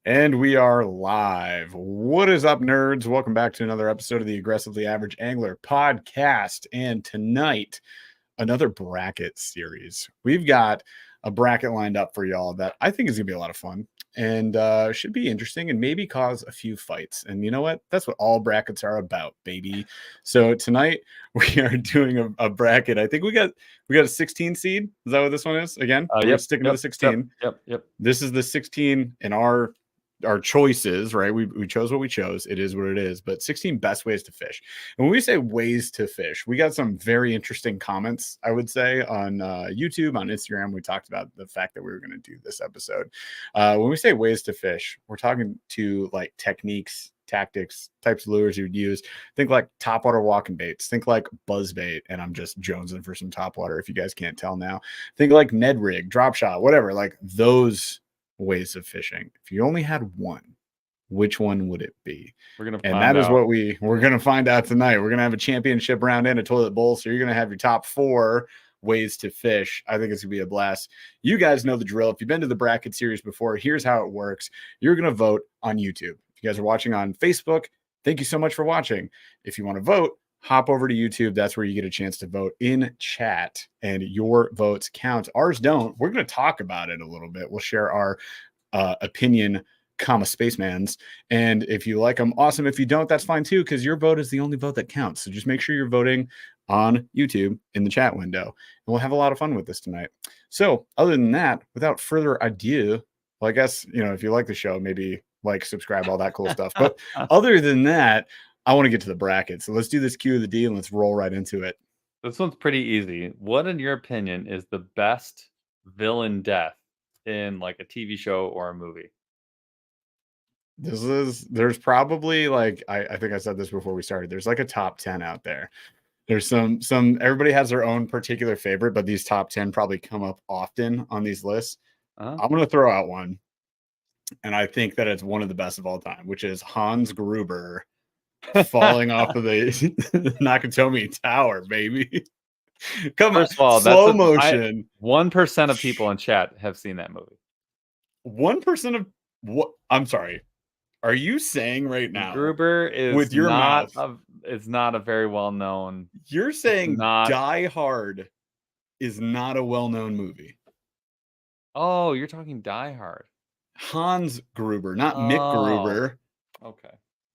And we are live. What is up, nerds? Welcome back to another episode of the Aggressively Average Angler podcast. And tonight, another bracket series. We've got a bracket lined up for y'all that I think is going to be a lot of fun and should be interesting and maybe cause a few fights. And you know what? That's what all brackets are about, baby. So tonight we are doing a bracket. I think we got a 16 seed. Is that what this one is? Again, we're sticking to the 16. Yep. This is the 16 in our choices, right? We chose what we chose. It is what it is. But 16 best ways to fish. And when we say ways to fish, we got some very interesting comments, I would say, on YouTube, on Instagram. We talked about the fact that we were going to do this episode. When we say ways to fish, we're talking to like techniques, tactics, types of lures you would use. Think like topwater walking baits. Think like buzz bait. And I'm just jonesing for some topwater if you guys can't tell now. Think like Ned rig, drop shot, whatever. Like those ways of fishing. If you only had one, which one would it be? And that is what we're going to find out tonight. We're going to have a championship round and a toilet bowl. So you're going to have your top 4 ways to fish. I think it's going to be a blast. You guys know the drill. If you've been to the bracket series before, here's how it works. You're going to vote on YouTube. If you guys are watching on Facebook, thank you so much for watching. If you want to vote, hop over to YouTube. That's where you get a chance to vote in chat, and your votes count. Ours don't. We're going to talk about it a little bit. We'll share our opinion, spacemans. And if you like them, awesome. If you don't, that's fine too, because your vote is the only vote that counts. So just make sure you're voting on YouTube in the chat window, and we'll have a lot of fun with this tonight. So other than that, without further ado, well, I guess, if you like the show, maybe like, subscribe, all that cool stuff. But other than that, I want to get to the bracket. So let's do this Q of the D and let's roll right into it. This one's pretty easy. What, in your opinion, is the best villain death in like a TV show or a movie? There's probably like, I think I said this before we started. There's like a top 10 out there. There's some everybody has their own particular favorite, but these top 10 probably come up often on these lists. I'm going to throw out one, and I think that it's one of the best of all time, which is Hans Gruber falling off of the Nakatomi Tower, baby. Come First of all, slow motion. 1% of people in chat have seen that movie. 1% of what? I'm sorry. Are you saying right now Gruber is with your mouth? It's not a very well known. You're saying Die Hard is not a well known movie. Oh, you're talking Die Hard. Hans Gruber, not Mick Gruber. Okay.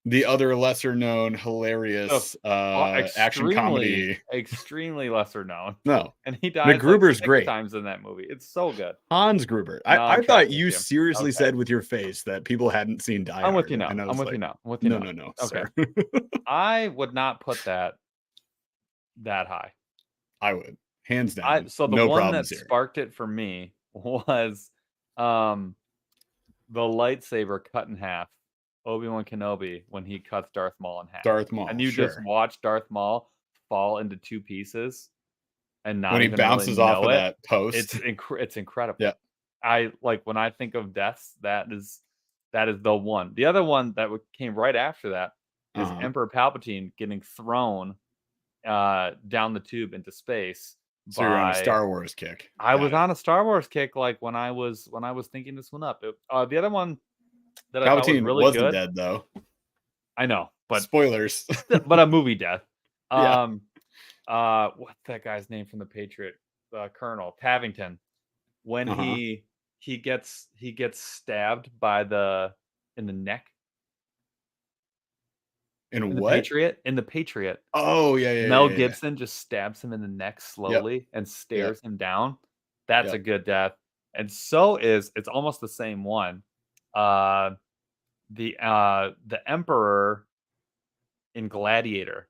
The other lesser known hilarious action comedy. Extremely lesser known. No. And he died Gruber's like 6 great times in that movie. It's so good. Hans Gruber. I thought you seriously said with your face that people hadn't seen Die Hard. I'm with you now. I'm with you now. No. Okay. I would not put that high. I would. Hands down. So the one that sparked it for me was the lightsaber cut in half. Obi-Wan Kenobi when he cuts Darth Maul in half. Darth Maul, and you just watch Darth Maul fall into 2 pieces, and not when he bounces off of that post. It's incredible. Yeah, I like when I think of deaths. That is the one. The other one that came right after that is Emperor Palpatine getting thrown down the tube into space. So you're on a Star Wars kick. I was on a Star Wars kick, like when I was thinking this one up. The other one that Palpatine wasn't good. Dead though. I know, but spoilers. But a movie death. Yeah. What's that guy's name from the Patriot? Colonel Tavington. When he gets stabbed in the neck. In what? In the Patriot. Oh yeah. Mel Gibson just stabs him in the neck slowly and stares him down. That's a good death. And so it's almost the same one. The Emperor in Gladiator,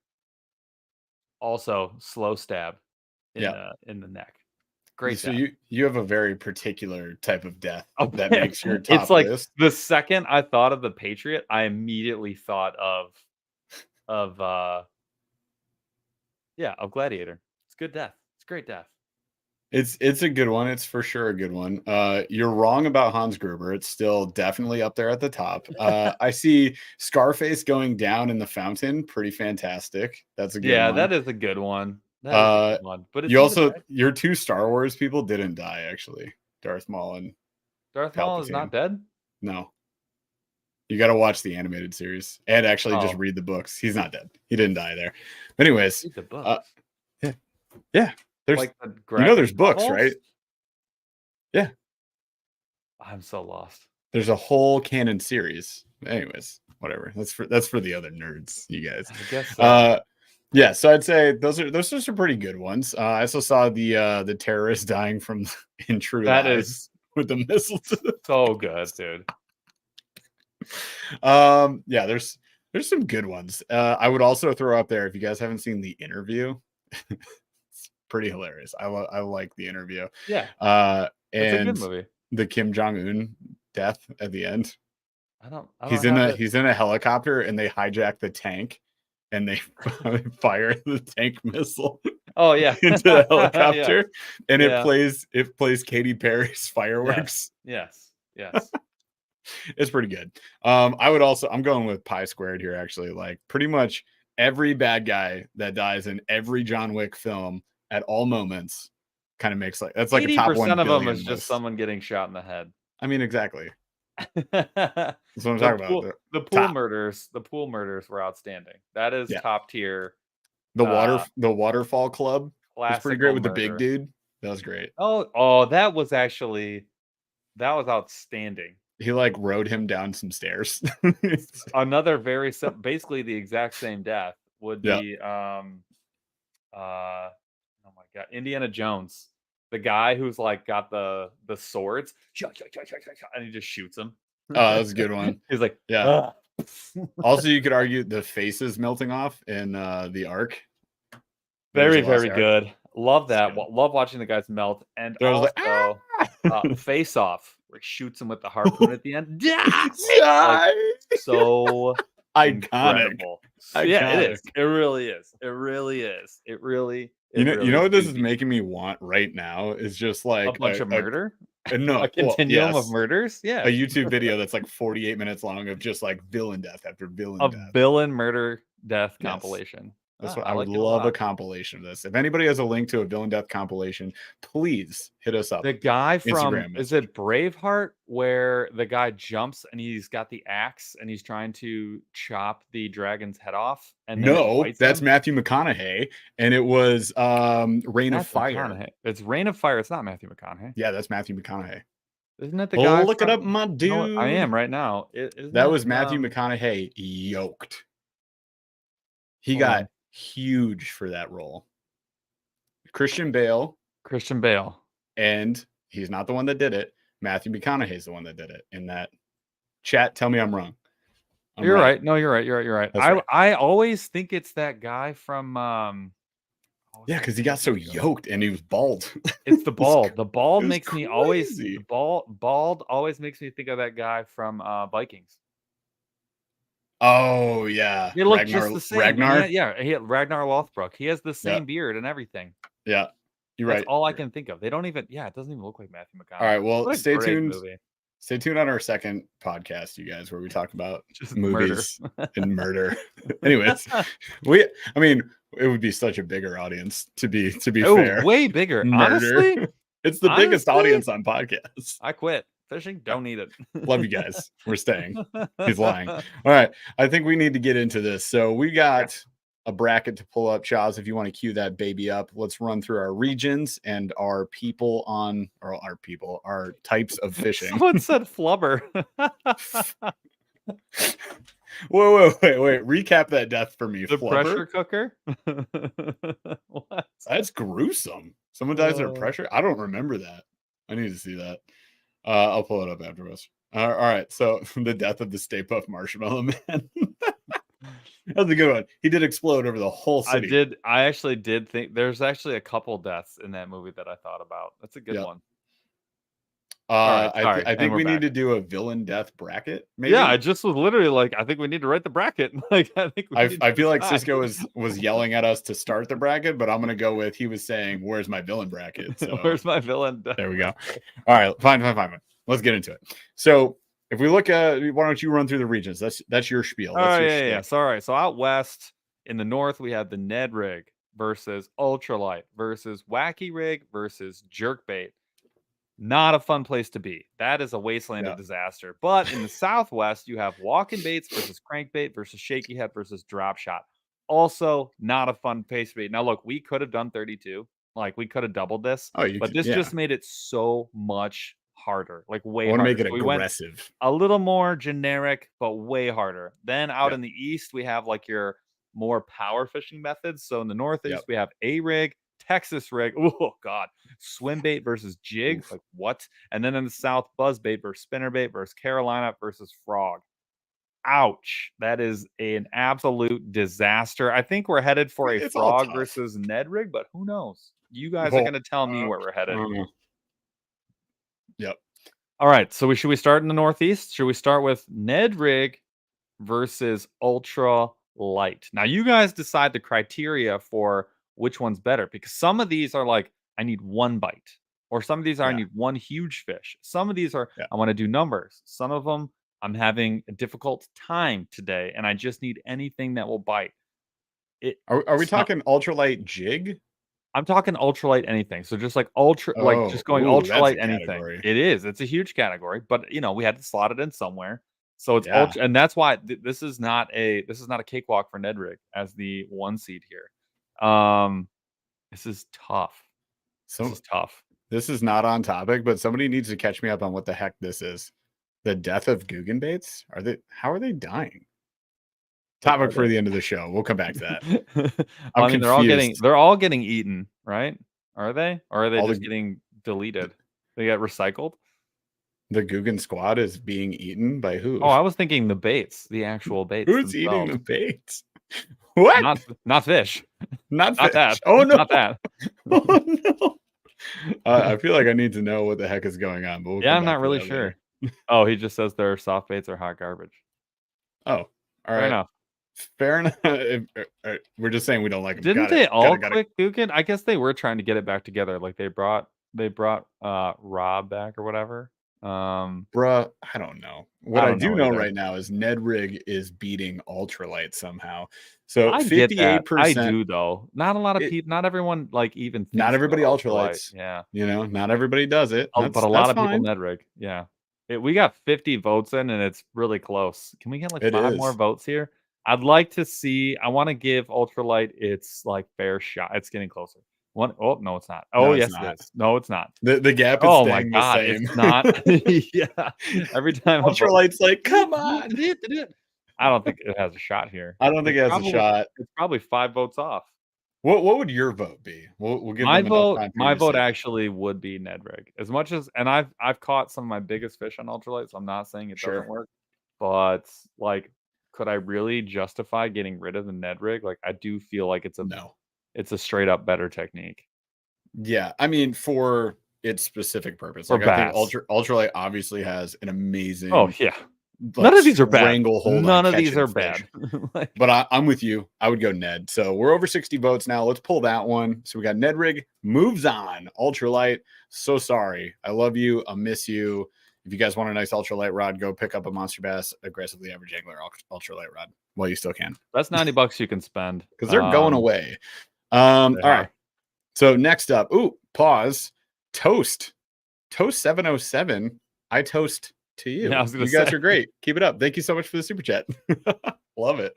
also slow stab in the neck. Great. So you have a very particular type of death that makes your top it's like list. The second I thought of the Patriot, I immediately thought of Gladiator. It's good death. It's great death. It's a good one. It's for sure a good one. You're wrong about Hans Gruber. It's still definitely up there at the top. I see Scarface going down in the fountain. Pretty fantastic. That's a good one. Yeah, that is a good one. That is a good one. But your 2 Star Wars people didn't die, actually. Darth Maul and Darth Maul is not dead? No. You got to watch the animated series and actually just Oh. read the books. He's not dead. He didn't die there. Anyways, Read the books. yeah. There's Like the there's graphic books, novels? right? Yeah. I'm so lost. There's a whole canon series. Anyways, whatever. That's for the other nerds, you guys. I guess so. Yeah, so I'd say those are some pretty good ones. I also saw the terrorist dying from in True That Lies is with the missile. so good, dude. Yeah, there's some good ones. I would also throw up there if you guys haven't seen The Interview. It's pretty hilarious. I like The Interview. Yeah. It's a good And movie. the Kim Jong-un death at the end. I don't He's have it. in a helicopter and they hijack the tank and they fire the tank missile Oh yeah. into the Yes. helicopter and Yeah. it plays Katy Perry's fireworks. Yes. Yes. It's pretty good. I'm going with pi squared here actually. Like pretty much every bad guy that dies in every John Wick film at all moments kind of makes that's like a top 1 80% of them billion is just list. someone getting shot in the head. I mean, exactly. That's what I'm talking about. The pool murders were outstanding. That is top tier. The waterfall club was pretty great Classical with the big murder. dude. That was great. Oh, that was outstanding. He like rode him down some stairs. Another very basically the exact same death would Yeah. be oh my god, Indiana Jones. The guy who's like got the swords, and he just shoots him. Oh, that's a good one. He's like, yeah. Also, you could argue the faces melting off in the Ark. Very, very good. Love that. Love watching the guys melt. And also, Face Off, where he shoots him with the harpoon at the end. Like, so incredible. Yeah, it is. It really is. It really is. It really. You know what this is making me want right now is just like a bunch of murder. No, a continuum of murders. Yeah, a YouTube video that's like 48 minutes long of just like villain death after villain death. Villain murder death compilation. That's what I would love a compilation of this. If anybody has a link to a villain death compilation, please hit us up. The guy from is it Braveheart where the guy jumps and he's got the axe and he's trying to chop the dragon's head off and then that's Matthew McConaughey and it was Reign of Fire. It's Reign of Fire. It's not Matthew McConaughey. Yeah, that's Matthew McConaughey. Isn't it the guy? Look it up, my dude. No, I am right now. That was Matthew McConaughey yoked. He got huge for that role. Christian Bale. And he's not the one that did it. Matthew McConaughey is the one that did it. In that chat, tell me I'm wrong. You're right. No, you're right. I always think it's that guy from yeah, because he got so yoked and he was bald. It's the bald. The bald makes me always bald always makes me think of that guy from Vikings. Oh yeah, they look just the same. Ragnar, Ragnar Lothbrok. He has the same beard and everything. Yeah, you're right. That's all I can think of. They don't even. Yeah, it doesn't even look like Matthew McConaughey. All right, well, stay tuned. Stay tuned on our second podcast, you guys, where we talk about just movies and murder. Anyways, I mean, it would be such a bigger audience to be fair. Way bigger. Honestly, it's the biggest audience on podcasts. I quit. Fishing, don't need it. Love you guys. We're staying. He's lying. All right. I think we need to get into this. So we got a bracket to pull up. Chaz, if you want to cue that baby up, let's run through our regions and our types of fishing. Someone said flubber. Wait. Recap that death for me. The flubber? Pressure cooker? What? That's gruesome. Someone dies under pressure? I don't remember that. I need to see that. I'll pull it up afterwards. All right. So the death of the Stay Puft Marshmallow Man. That's a good one. He did explode over the whole city. I actually did think there's actually a couple deaths in that movie that I thought about. That's a good one. I think we need to do a villain death bracket. Maybe. Yeah, I just was literally like, I think we need to write the bracket. Like, I feel like Cisco was yelling at us to start the bracket, but I'm gonna go with he was saying, "Where's my villain bracket?" So where's my villain? There we go. All right, fine. Let's get into it. So if we look at, why don't you run through the regions? That's your spiel. Yeah. So, all right. So out west in the north, we have the Ned rig versus ultralight versus wacky rig versus jerkbait. Not a fun place to be. That is a wasteland Yeah. of disaster. But in the Southwest, you have walking baits versus crankbait versus shaky head versus drop shot. Also, not a fun place to be. Now, look, we could have done 32. Like, we could have doubled this, Oh, you but could, this yeah. just made it so much harder, like I way want to make harder. it So we went aggressive. a little more generic, but way harder. Then out Yep. in the East, we have like your more power fishing methods. So in the Northeast, Yep. we have a rig, Texas rig. Oh, God. Swim bait versus jig. Oof. Like, what? And then in the South, buzz bait versus spinner bait versus Carolina versus frog. Ouch. That is an absolute disaster. I think we're headed for a It's all frog tough. versus Ned rig, but who knows? You guys are Well, going to tell me where we're headed. Yep. All right. So should we start in the Northeast? Should we start with Ned rig versus ultra light? Now, you guys decide the criteria for which one's better, because some of these are like, I need one bite, or some of these are, I Yeah. need one huge fish. Some of these are, Yeah. I want to do numbers. Some of them, I'm having a difficult time today and I just need anything that will bite. Are we It's not, talking ultralight jig? I'm talking ultralight anything. So just like like Oh, just going ooh, that's ultralight a anything. category. It is. It's a huge category, but we had to slot it in somewhere. So it's Yeah. ultra, and that's why this is not a cakewalk for Ned Rig as the 1 seed here. This is tough. This So is tough. this is not on topic, but somebody needs to catch me up on what the heck this is. The death of Guggenbaits? How are they dying? Topic for the end of the show. We'll come back to that. Well, I'm I mean, they're all confused. getting eaten, right? Are they? Or are they All just the getting deleted? They get recycled? the Guggen squad is being eaten by who? Oh, I was thinking the baits, the actual baits Who's eating themselves. the baits? What? Not fish. Not Not that. fish. Oh no. Not that. Oh no. I feel like I need to know what the heck is going on, but we'll Yeah, come I'm back not to really that sure. later. Oh, he just says their soft baits are hot garbage. Oh, all Fair right. enough. Fair enough. We're just saying we don't like them. Didn't Got they it. all Got it. quit Guggen? I guess they were trying to get it back together. Like they brought Rob back or whatever. Bruh, I don't know. What I I don't do know know either. right now is Ned Rig is beating Ultralight somehow. So I get that. I 58%. do though. Not a lot of It, people, not everyone like even not thinks about everybody ultralight. ultralights. Yeah. Not everybody does it. But a lot That's of people fine. Ned rig. Yeah. We got 50 votes in and it's really close. Can we get like It 5 more is. votes here? I'd like to see, I want to give ultralight its like fair shot. It's getting closer. One, oh no, it's not. Oh No, it's yes, it not. is. No, it's not. The gap is Oh my staying the god, same. it's not. Yeah. Every time a vote, Ultralight's like, come on. I don't think it has a shot here. I don't think it has a shot. It's probably 5 votes off. What would your vote be? We'll give them enough time for My you to vote say. actually would be Ned Rig. As much as, and I've caught some of my biggest fish on ultralight, so I'm not saying it doesn't work. But like, could I really justify getting rid of the Ned Rig? Like, I do feel like it's a straight up better technique. Yeah, I mean, for its specific purpose. For Like I think bass. Ultralight obviously has an amazing Oh yeah. like, None of these are bad. stranglehold None on of these catching are fish. bad. Like, But I'm with you. I would go Ned. So we're over 60 votes now. Let's pull that one. So we got Ned Rig moves on. Ultralight. So sorry. I love you. I miss you. If you guys want a nice ultralight rod, go pick up a Monster Bass Aggressively Average Angler ultralight rod while you still can. that's $90 you can spend. Because they're going away. They all are. right. So next up, pause. Toast 707. I toast to you. Yeah, I was gonna you guys say. are great. Keep it up. Thank you so much for the super chat. Love it.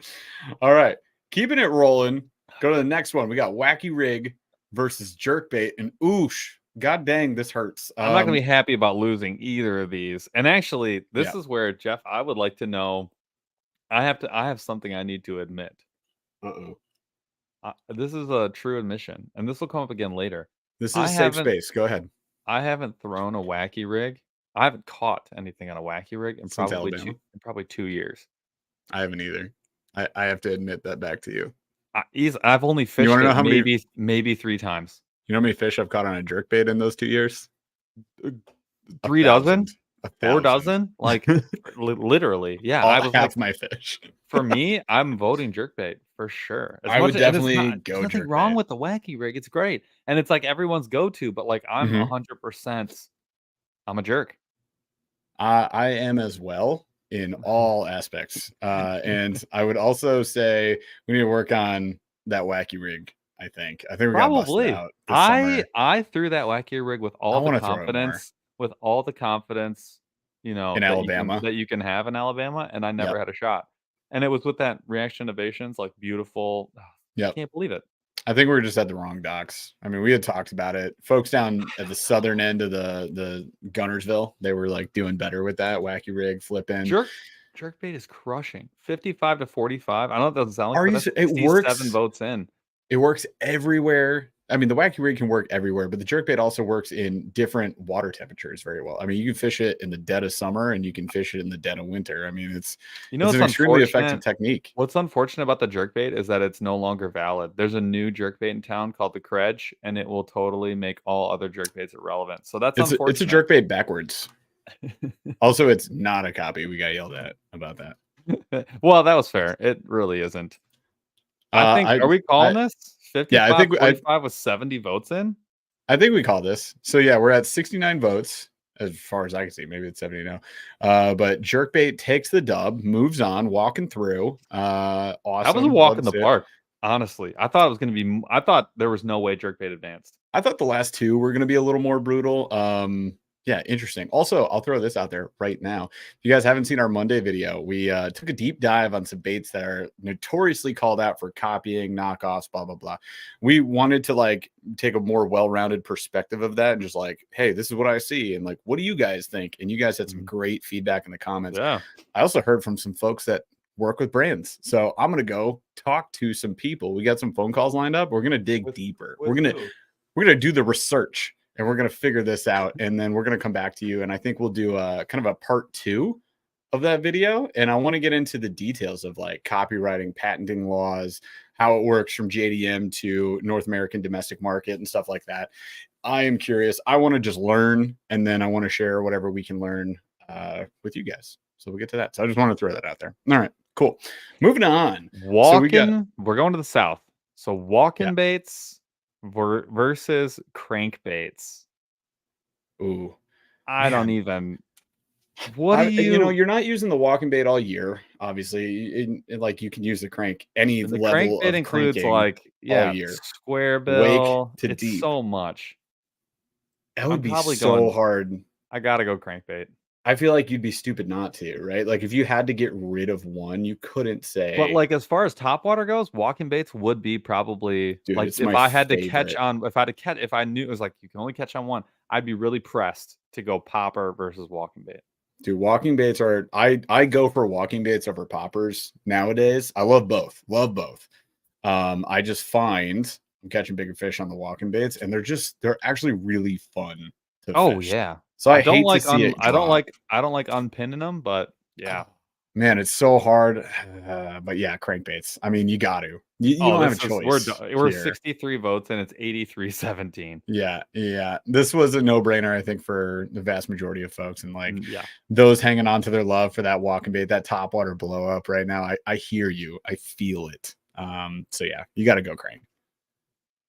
All right. Keeping it rolling. Go to the next one. We got Wacky Rig versus Jerkbait and Oosh. God dang, this hurts. I'm not gonna be happy about losing either of these. And actually, this is where, Jeff, I would like to know. I have something I need to admit. Uh-oh. This is a true admission, and this will come up again later. This is safe space. Go ahead. I haven't thrown a wacky rig. I haven't caught anything on a wacky rig in Since probably Alabama. 2 years. I haven't either. I have to admit that back to you. I've only fished wanna know how maybe 3 times. You know how many fish I've caught on a jerkbait in those 2 years? 3 dozen? 4 1,000. dozen? Like literally. Yeah. I was half my fish. For me, I'm voting jerkbait for sure. I would definitely go There's nothing jerkbait. wrong with the wacky rig. It's great. And it's like everyone's go-to, but like I'm 100%, I'm a jerk. I am as well in all aspects. And I would also say we need to work on that wacky rig. I think we got busted out this summer. I threw that wacky rig with all the confidence with all the confidence, In that you can Alabama. have in Alabama, and I never Yep. had a shot. And it was with that reaction innovations, like, beautiful. I Yep. can't believe it. I think we were just at the wrong docks. I mean, we had talked about it. Folks down at the southern end of the Gunnersville, they were like doing better with that wacky rig flipping. Jerkbait is crushing. 55 to 45. I know that doesn't sound like, Are but you? that's It 67 works. votes in. It works everywhere. I mean, the wacky rig can work everywhere, but the jerkbait also works in different water temperatures very well. I mean, you can fish it in the dead of summer and you can fish it in the dead of winter. I mean, it's What's an extremely effective unfortunate? technique. What's unfortunate about the jerkbait is that it's no longer valid. There's a new jerkbait in town called the Kredge, and it will totally make all other jerkbaits irrelevant. So that's It's a unfortunate. jerkbait backwards. Also, it's not a copy. We got yelled at about that. Well, that was fair. It really isn't. I think, I are we calling I this? yeah, 55-45 with 70 votes in? I think we call this. So yeah, we're at 69 votes as far as I can see. Maybe it's 70 now. But jerkbait takes the dub, moves on, walking through. That was a Awesome. walk Love in to the see it. park, honestly. I thought it was gonna be I thought there was no way jerkbait advanced. I thought the last two were going to be a little more brutal. Yeah, interesting. Also, I'll throw this out there right now. If you guys haven't seen our Monday video, we took a deep dive on some baits that are notoriously called out for copying, knockoffs, blah blah blah. We wanted to like take a more well-rounded perspective of that and just like, hey, this is what I see, and like, what do you guys think? And you guys had some great feedback in the comments. Yeah. I also heard from some folks that work with brands, so I'm gonna go talk to some people. We got some phone calls lined up. We're gonna dig deeper. We're gonna do the research and we're gonna figure this out, and then we're gonna come back to you. And I think we'll do a kind of a part 2 of that video. And I want to get into the details of like copywriting, patenting laws, how it works from JDM to North American domestic market and stuff like that. I am curious. I want to just learn, and then I want to share whatever we can learn with you guys. So we'll get to that. So I just want to throw that out there. All right, cool. Moving on. So we got We're going to the south. So yeah. walking baits versus crankbaits. Ooh, I don't man. even. What do You're not using the walking bait all year. Obviously, like you can use the crank any the level crankbait of includes, cranking like, all yeah, year. square Wake bill. to It's deep. so much. That I'm would be probably so going. hard. I gotta go crankbait. I feel like you'd be stupid not to, right? Like if you had to get rid of one, you couldn't But, say, like, as far as topwater goes, walking baits would be probably dude, like, it's if my I had to catch favorite. on if I had to catch if I knew it was like, you can only catch on one, I'd be really pressed to go popper versus walking bait. Dude, walking baits are I go for walking baits over poppers nowadays. I love both. Love both. I just find I'm catching bigger fish on the walking baits, and they're actually really fun to Oh, fish. yeah. So I hate to see it drop. I don't like unpinning them, but yeah. Oh, man, it's so hard. But yeah, crankbaits. I mean, you got to. You Oh, don't have a this is choice we're here. 63 votes and it's 83-17. Yeah, yeah. This was a no-brainer, I think, for the vast majority of folks. And like Yeah. those hanging on to their love for that walking bait, that topwater blow up right now. I hear you. I feel it. So yeah, you got to go crank.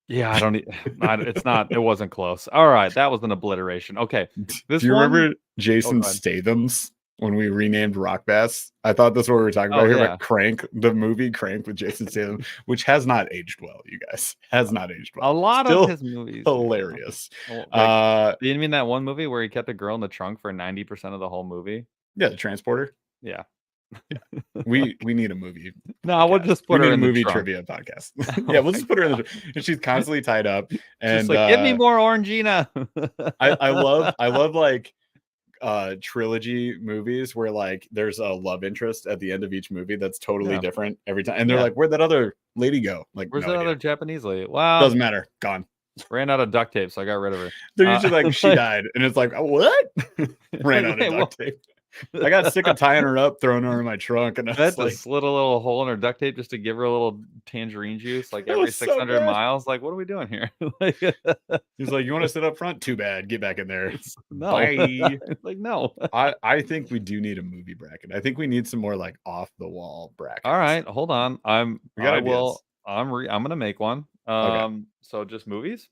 Yeah, I don't e it's not it wasn't close. Alright, that was an obliteration. Okay. Do This you one. remember Oh, Jason go ahead. Statham's when we renamed Rock Bass? I thought that's what we were talking about Oh, here, but yeah. Crank, the movie Crank with Jason Statham, which has not aged well, you guys. Has not aged A well. lot of Still his movies, yeah. hilarious. Well, like, Uh you mean that one movie where he kept a girl in the trunk for 90% of the whole movie? yeah, the transporter. Yeah. Yeah. We need a movie No, we'll podcast. just We put her need a in the movie trunk. trivia podcast. Yeah, Oh we'll my just put her in god. the and she's constantly tied up. Just And like, "Give me more Orangina." I love like trilogy movies where like there's a love interest at the end of each movie that's totally Yeah, different every time, and they're yeah. like, where'd that other lady go? Like, Where's no that idea. other Japanese lady? Well, Doesn't matter, gone. ran out of duct tape, so I got rid of her. They're usually like, she Like died, and it's like, oh, what? Ran like, out of wait, what? duct tape. I got sick of tying her up, throwing her in my trunk, and I I was had to like, slit a little hole in her duct tape just to give her a little tangerine juice, like, it every was so 600 good. miles. Like, what are we doing here? Like, He's like, you want to sit up front? Too bad. Get back in there. no. Bye. Like, no. I think we do need a movie bracket. I think we need some more like off the wall brackets. Alright, hold on. We got ideas. I'm gonna make one. Okay. So just movies?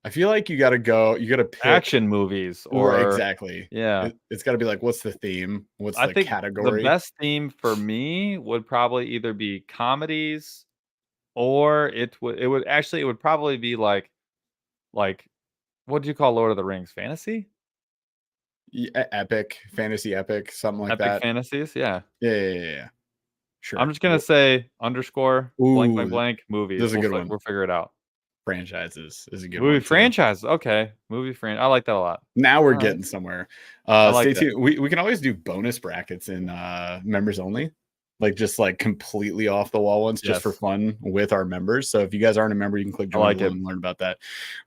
I feel like you gotta pick Action movies right, or exactly. yeah. It's gotta be like, what's the theme? What's I the think the category? best theme for me would probably either be comedies or it would probably be like what do you call Lord of the Rings? Fantasy? Epic, fantasy epic, something like Epic that. Fantasies, yeah. Yeah. I'm Sure. just gonna say underscore blank blank Ooh, blank this movies. is a good one. We'll figure it out. Franchises is a good Movie one too. franchise. Okay. I like that a lot. Now we're All right. getting somewhere. I Stay like it. tuned. We can always do bonus brackets in members only, like just like completely off the wall ones, just for Yes. fun with our members. So if you guys aren't a member, you can click I join like below it. and learn about that.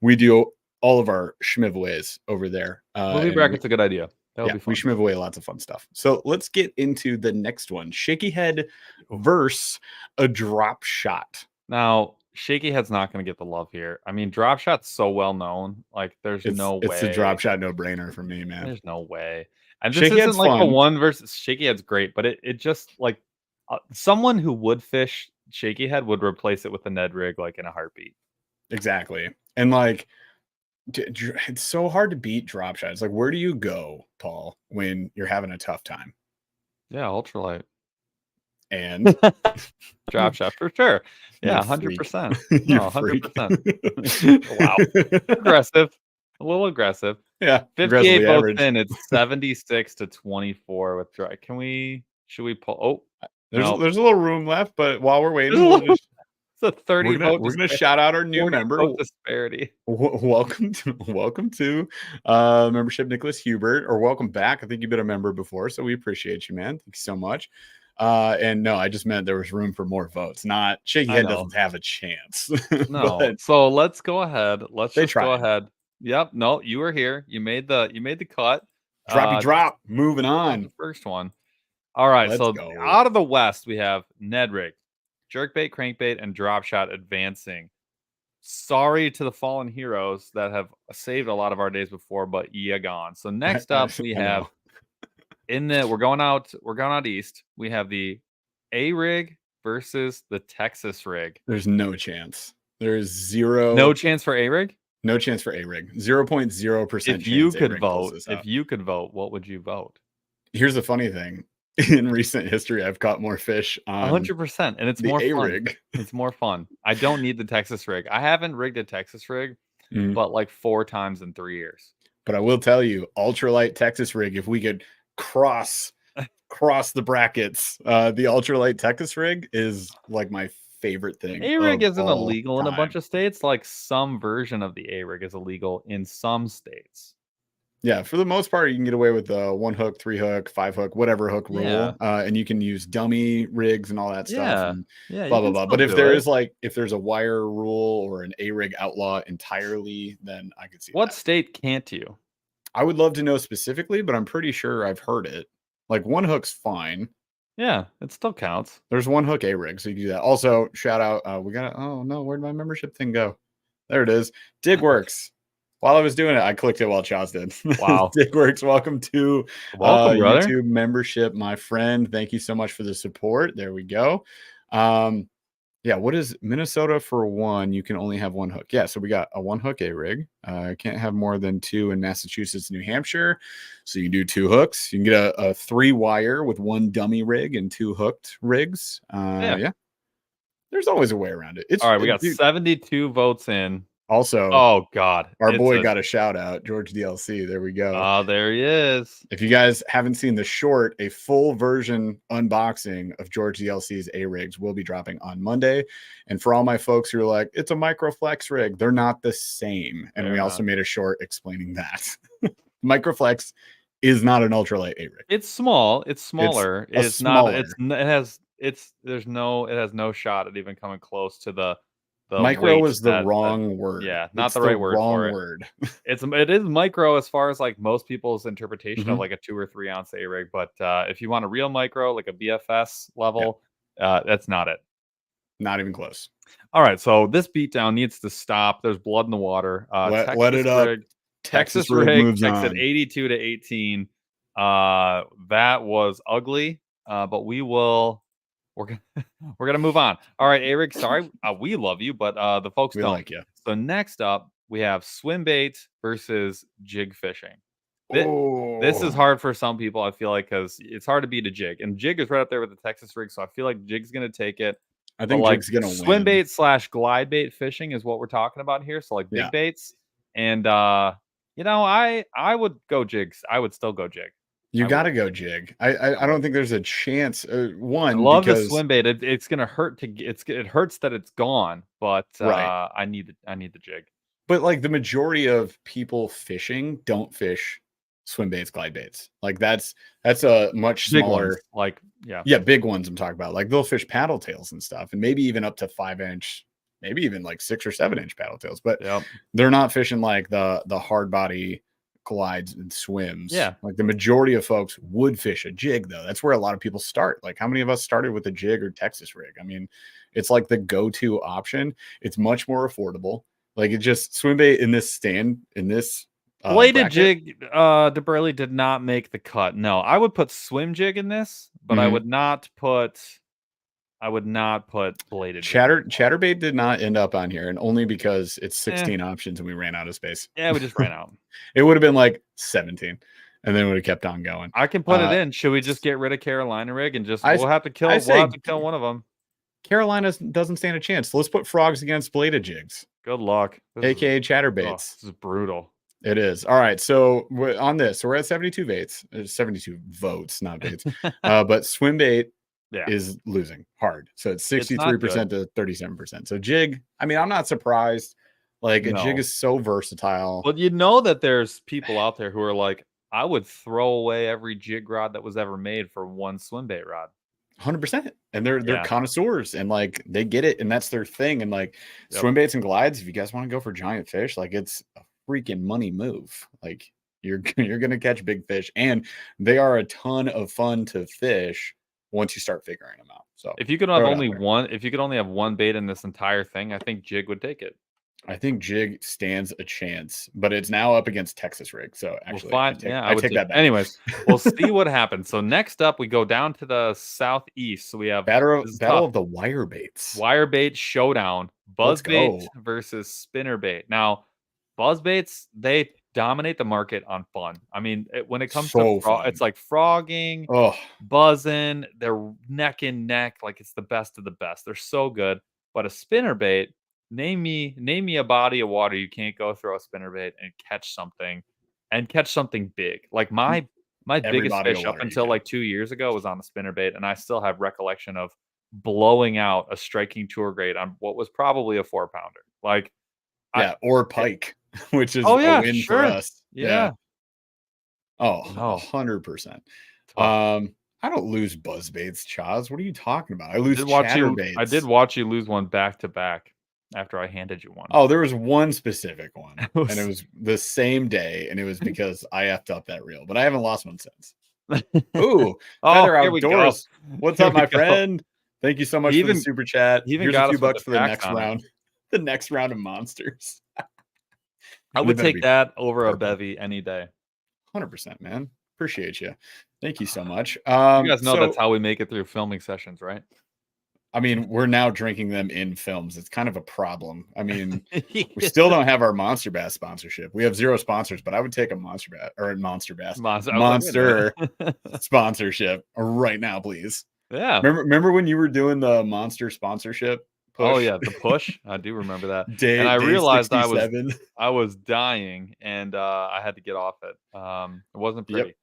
We do all of our schmivaways over there, Movie and bracket's a good idea. That'll yeah, be we fun. schmiv away lots of fun stuff. So let's get into the next one: shaky head Ooh. versus a drop shot. Now, Shaky Head's not going to get the love here. I mean, Drop Shot's so well known. Like, there's no It's a drop way. shot no brainer for me, man. There's no way. And this Shaky isn't head's like a fun. one versus Shaky Head's great, but it just like someone who would fish Shaky Head would replace it with a Ned rig like in a heartbeat. Exactly. And like it's so hard to beat drop shots. Like, where do you go, Paul, when you're having a tough time? Yeah, ultralight. And Drop shot for sure. you Yeah, freak. 100%. You No, freak. 100%. Wow. Aggressive. A little aggressive. Yeah, 58 aggressively votes average. in. It's 76 to 24 with dry. Should we pull? Oh, There's no. a little room left, but while we're There's waiting, a we'll little, just it's a 30 vote we're gonna disparity. shout out our new 40 member. vote disparity. Welcome to membership, Nicholas Hubert, or welcome back. I think you've been a member before, so we appreciate you, man. Thank you so much. And no, I just meant there was room for more votes. Not Shaky I Head know. doesn't have a chance. No. But So let's go ahead. Let's they just go tried. ahead. Yep. No, you were here. You made the cut. Droppy This drop. Moving was the on. first one. All right. Let's So go. out of the West, we have Ned rig, jerkbait, crankbait, and drop shot advancing. Sorry to the fallen heroes that have saved a lot of our days before, but yeah, gone. So next up, we I have know. we're going out east. We have the A rig versus the Texas rig. There's no chance. There's No chance for A rig? no chance for A rig. 0.0% If you chance A could rig pulls vote, this out. what would you vote? Here's the funny thing. In recent history, I've caught more fish on 100%, and it's the more A fun. rig. It's more fun. I don't need the Texas rig. I haven't rigged a Texas rig, but like 4 times in 3 years. But I will tell you, ultralight Texas rig, if we could cross the brackets, the ultralight Texas rig is like my favorite thing A rig of isn't all illegal in a bunch time. of states. Like some version of the A rig is illegal in some states. Yeah, for the most part, you can get away with the 1 hook, 3 hook, 5 hook, whatever hook Yeah. rule, and you can use dummy rigs and all that stuff, Yeah. and Yeah, blah you blah can blah. still But do it. if there's a wire rule or an A rig outlaw entirely, then I could see What that. state can't you? I would love to know specifically, but I'm pretty sure I've heard it. Like 1 hook's fine. Yeah, it still counts. There's 1 hook A rig, so you can do that. Also, shout out. We got. Oh no, where'd my membership thing go? There it is. Digworks. While I was doing it, I clicked it while Chaz did. Wow. Digworks, welcome to Welcome, brother. YouTube membership, my friend. Thank you so much for the support. There we go. Yeah, what is Minnesota for 1? You can only have 1 hook. Yeah, so we got a 1 hook A rig. Can't have more than 2 in Massachusetts, New Hampshire. So you can do 2 hooks. You can get a 3 wire with 1 dummy rig and 2 hooked rigs. Yeah. There's always a way around it. All right, we got Dude, 72 votes in. also, Oh God, our boy got a shout out, George DLC. There we go. Oh, there he is. If you guys haven't seen the short, a full version unboxing of George DLC's A rigs will be dropping on Monday. And for all my folks who are like, it's a microflex rig, they're not the same. And we also made a short explaining that microflex is not an ultralight A rig. It's small. It's smaller. It's not. Smaller. It has. It has no shot at even coming close to the micro weight is the wrong word. Yeah, not it's the right word wrong for it. word. It is micro as far as like most people's interpretation of Mhm. like a 2 or 3 ounce A rig, but if you want a real micro, like a BFS level, that's not it. Not even close. All right, so this beatdown needs to stop. There's blood in the water. Let it up. Rig, Texas rig moves takes on. it 82 to 18. That was ugly, but we're gonna move on. All right, Eric. Sorry, we love you, but the folks don't. Like you. So next up, we have swim bait versus jig fishing. This is hard for some people, I feel like, because it's hard to beat a jig, and jig is right up there with the Texas rig. So I feel like jig's gonna take it. I think jig's gonna win. Swim bait / glide bait fishing is what we're talking about here. So like big baits and I would go jigs. I would still go jig. You I would. got to go jig. I I would. don't think there's a chance. I One, love the because swim bait. It's gonna hurt it hurts that it's gone, but right. I need the jig. But like the majority of people fishing don't fish swim baits, glide baits. Like that's a much Big ones, smaller. like yeah. Yeah, big ones I'm talking about. Like they'll fish paddle tails and stuff, and maybe even up to 5 inch, maybe even like 6 or 7 inch paddle tails. But Yep. they're not fishing like the hard body glides and swims. Yeah. Like the majority of folks would fish a jig though. That's where a lot of people start. Like how many of us started with a jig or Texas rig? I mean, it's like the go-to option. It's much more affordable. Like it just swim bait in this Bladed bracket. jig, Burley did not make the cut. No, I would put swim jig in this, but I Mhm. would not put bladed jig. Chatterbait did not end up on here, and only because it's Eh, 16 options and we ran out of space. yeah, we just ran out. It would have been like 17, and then would have kept on going. I can put it in. Should we just get rid of Carolina rig and just I we'll have to I say kill one of them. Carolina doesn't stand a chance. Let's put frogs against bladed jigs, Good luck. aka Oh, chatterbaits. this is brutal. It is. All right. So on this, so we're at 72 baits, 72 votes, not baits. But swim bait Yeah, is losing hard. So it's it's not good. 63% to 37%. So jig, I mean, I'm not surprised. Like a jig No. is so versatile. But you know that there's people out there who are like, I would throw away every jig rod that was ever made for one swim bait rod. 100%. And they're Yeah. connoisseurs and like they get it and that's their thing. And like Yep. swim baits and glides, if you guys want to go for giant fish, like it's a freaking money move. Like you're gonna catch big fish and they are a ton of fun to fish once you start figuring them out. So If you could have only one, if you could only have one bait in this entire thing, I think jig would take it. I think jig stands a chance, but it's now up against Texas rig. So We'll actually, find. I I would take take. that back. Anyways, we'll see what happens. So next up, we go down to the southeast. So we have Battle tough. of the wire baits. Wire bait showdown. Let's Buzzbait go. versus spinner bait. Now, buzzbaits, they dominate the market on fun. I mean, when it comes to fun. it's like frogging, Oh, buzzing, they're neck and neck, like it's the best of the best. They're so good. But a spinner bait, name me a body of water you can't go throw a spinner bait and catch something big. Like my every biggest body of fish up water you until can. like 2 years ago was on a spinner bait, and I still have recollection of blowing out a striking tour grade on what was probably a 4-pounder. Like, Yeah, or pike, which is oh a yeah, win for sure. us. Yeah. Oh, No, 100%. tough. I don't lose buzz baits, Chaz. What are you talking about? I lose I did chatterbaits. watch you lose one back to back after I handed you one. Oh, there was one specific one, It and it was was the same day, and it was because I effed up that reel, but I haven't lost one since. Ooh, Oh, Feather here we go. Outdoors. What's Here up, we my go. friend? Thank you so much He for the even super chat. he even Here's a got few us with bucks the for the tax next on it. round. The next round of monsters. I They would better take be that over a purple. bevy any day. 100%, man. Appreciate you. Thank you so much. You guys know that's So how we make it through filming sessions, right? I mean, we're now drinking them in films. It's kind of a problem. I mean, we still don't have our Monster Bass sponsorship. We have 0 sponsors, but I would take a Monster Bass or a Monster Bass Monster. I was like, wait a Monster minute. sponsorship right now, please. Yeah. Remember when you were doing the Monster sponsorship Oh push? yeah, the push. I do remember that. And day I day realized 67. I was dying and I had to get off it. It wasn't Yep. pretty.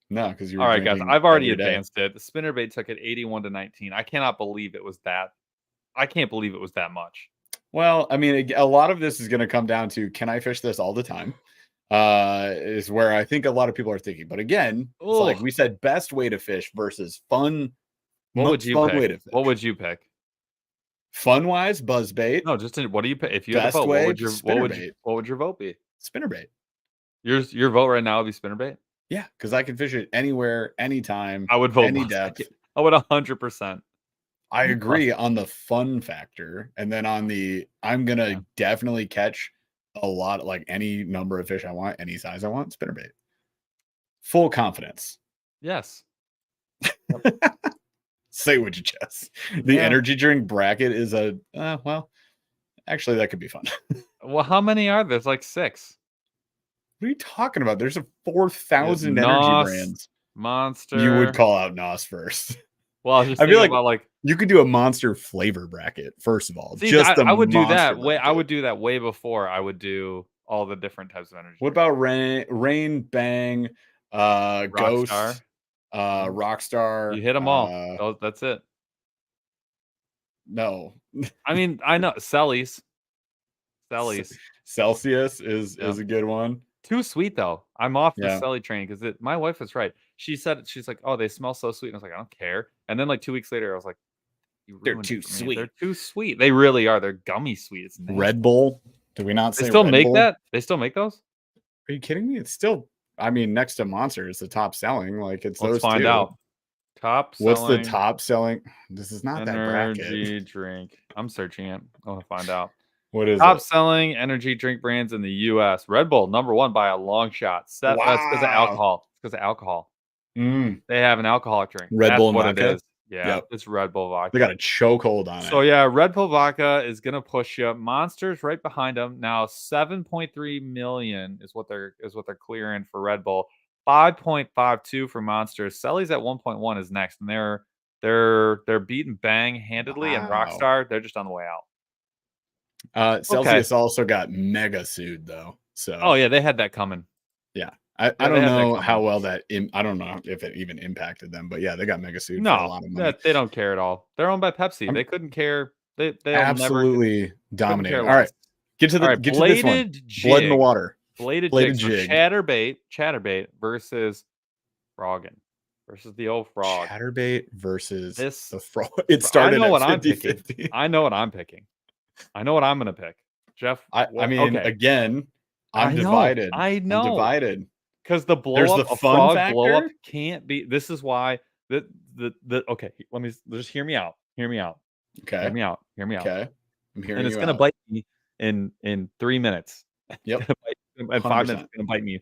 No, because you were All right, guys. drinking I've already every day. advanced it. The spinnerbait took it 81-19. I cannot believe it was that. I can't believe it was that much. Well, I mean, a lot of this is going to come down to, can I fish this all the time? Is where I think a lot of people are thinking. But again, it's like we said, best way to fish versus fun. What would you fun pick? way to fish. What would you pick? Fun wise, buzz bait. No, just what do you pick? If you had Best to vote, way, what would your vote be? spinnerbait. Your vote right now would be spinnerbait? Yeah, because I can fish it anywhere, anytime, I would vote any buzzbait. depth. I would 100%. I agree on the fun factor. And then on the, I'm going to definitely catch a lot, like any number of fish I want, any size I want, spinnerbait. Full confidence. Yes. Say what you just. The energy drink bracket is a, well, actually, that could be fun. Well, how many are there? There's like 6. What are you talking about? There's a 4,000 energy NOS, brands. Monster. You would call out NOS first. Well, I was just I feel thinking about like you could do a monster flavor bracket first of all. see, just I would do that way. I would do that way before I would do all the different types of energy. What about Rain, Bang, Rockstar. Ghost, Rockstar? You hit them all. That's it. No. I mean, I know Sellies. Sellies. Celsius is Yeah. a good one. Too sweet though. I'm off the Yeah. Selly train because my wife was right. She said she's like, "Oh, they smell so sweet." And I was like, "I don't care." And then like 2 weeks later, I was like, "You They're ruined too it for me. They're sweet. too sweet. They really are. They're gummy sweet. It's Red nasty." Bull? Did we not They say still Red make Bull? that? They still make those? Are you kidding me? It's still, I mean, next to Monster is the top selling. Like it's Let's those find two. out. Top What's the selling top selling? This is not that bracket. energy drink. I'm searching it. I want to find out. What is Top it? selling energy drink brands in the US. Red Bull, number 1 by a long shot. That's because of Wow. alcohol. It's because of alcohol. Mm. They have an alcoholic drink. Red That's Bull and what it vodka? is. Yeah, Yep. it's Red Bull vodka. They got a chokehold on So it. yeah, Red Bull vodka is gonna push you. Monsters right behind them. Now 7.3 million is what they're clearing for Red Bull. 5.52 for Monsters. Selly's at 1.1 is next, and they're beating Bang handedly, and Wow. Rockstar they're just on the way out. Celsius also got mega sued though. So Oh yeah, they had that coming. yeah. I Yeah, they don't had that know coming. how well I don't know if it even impacted them, but yeah, they got mega sued for a No, lot of money. they don't care at all. They're owned by Pepsi. I'm They couldn't care. They'll never absolutely couldn't care dominating. All right. less. Get to All right, this one. bladed Blood in the jig. water. Bladed Bladed jig. So jig. chatterbait versus froggin versus the old frog. Chatterbait versus This the frog. It started I know what at I'm 50, picking. 50. I know what I'm picking. I know what I'm gonna pick. Jeff, I mean, okay. again, I'm I divided. know. I'm divided. Because the blow There's up, the a fun frog factor. blow up can't be. This is why okay. Let me just hear me out. Hear me out. Okay. Hear me out. Hear me out. Okay. I'm hearing And it's you gonna out. bite me in 3 minutes. Yep. In 5 minutes, it's gonna bite me.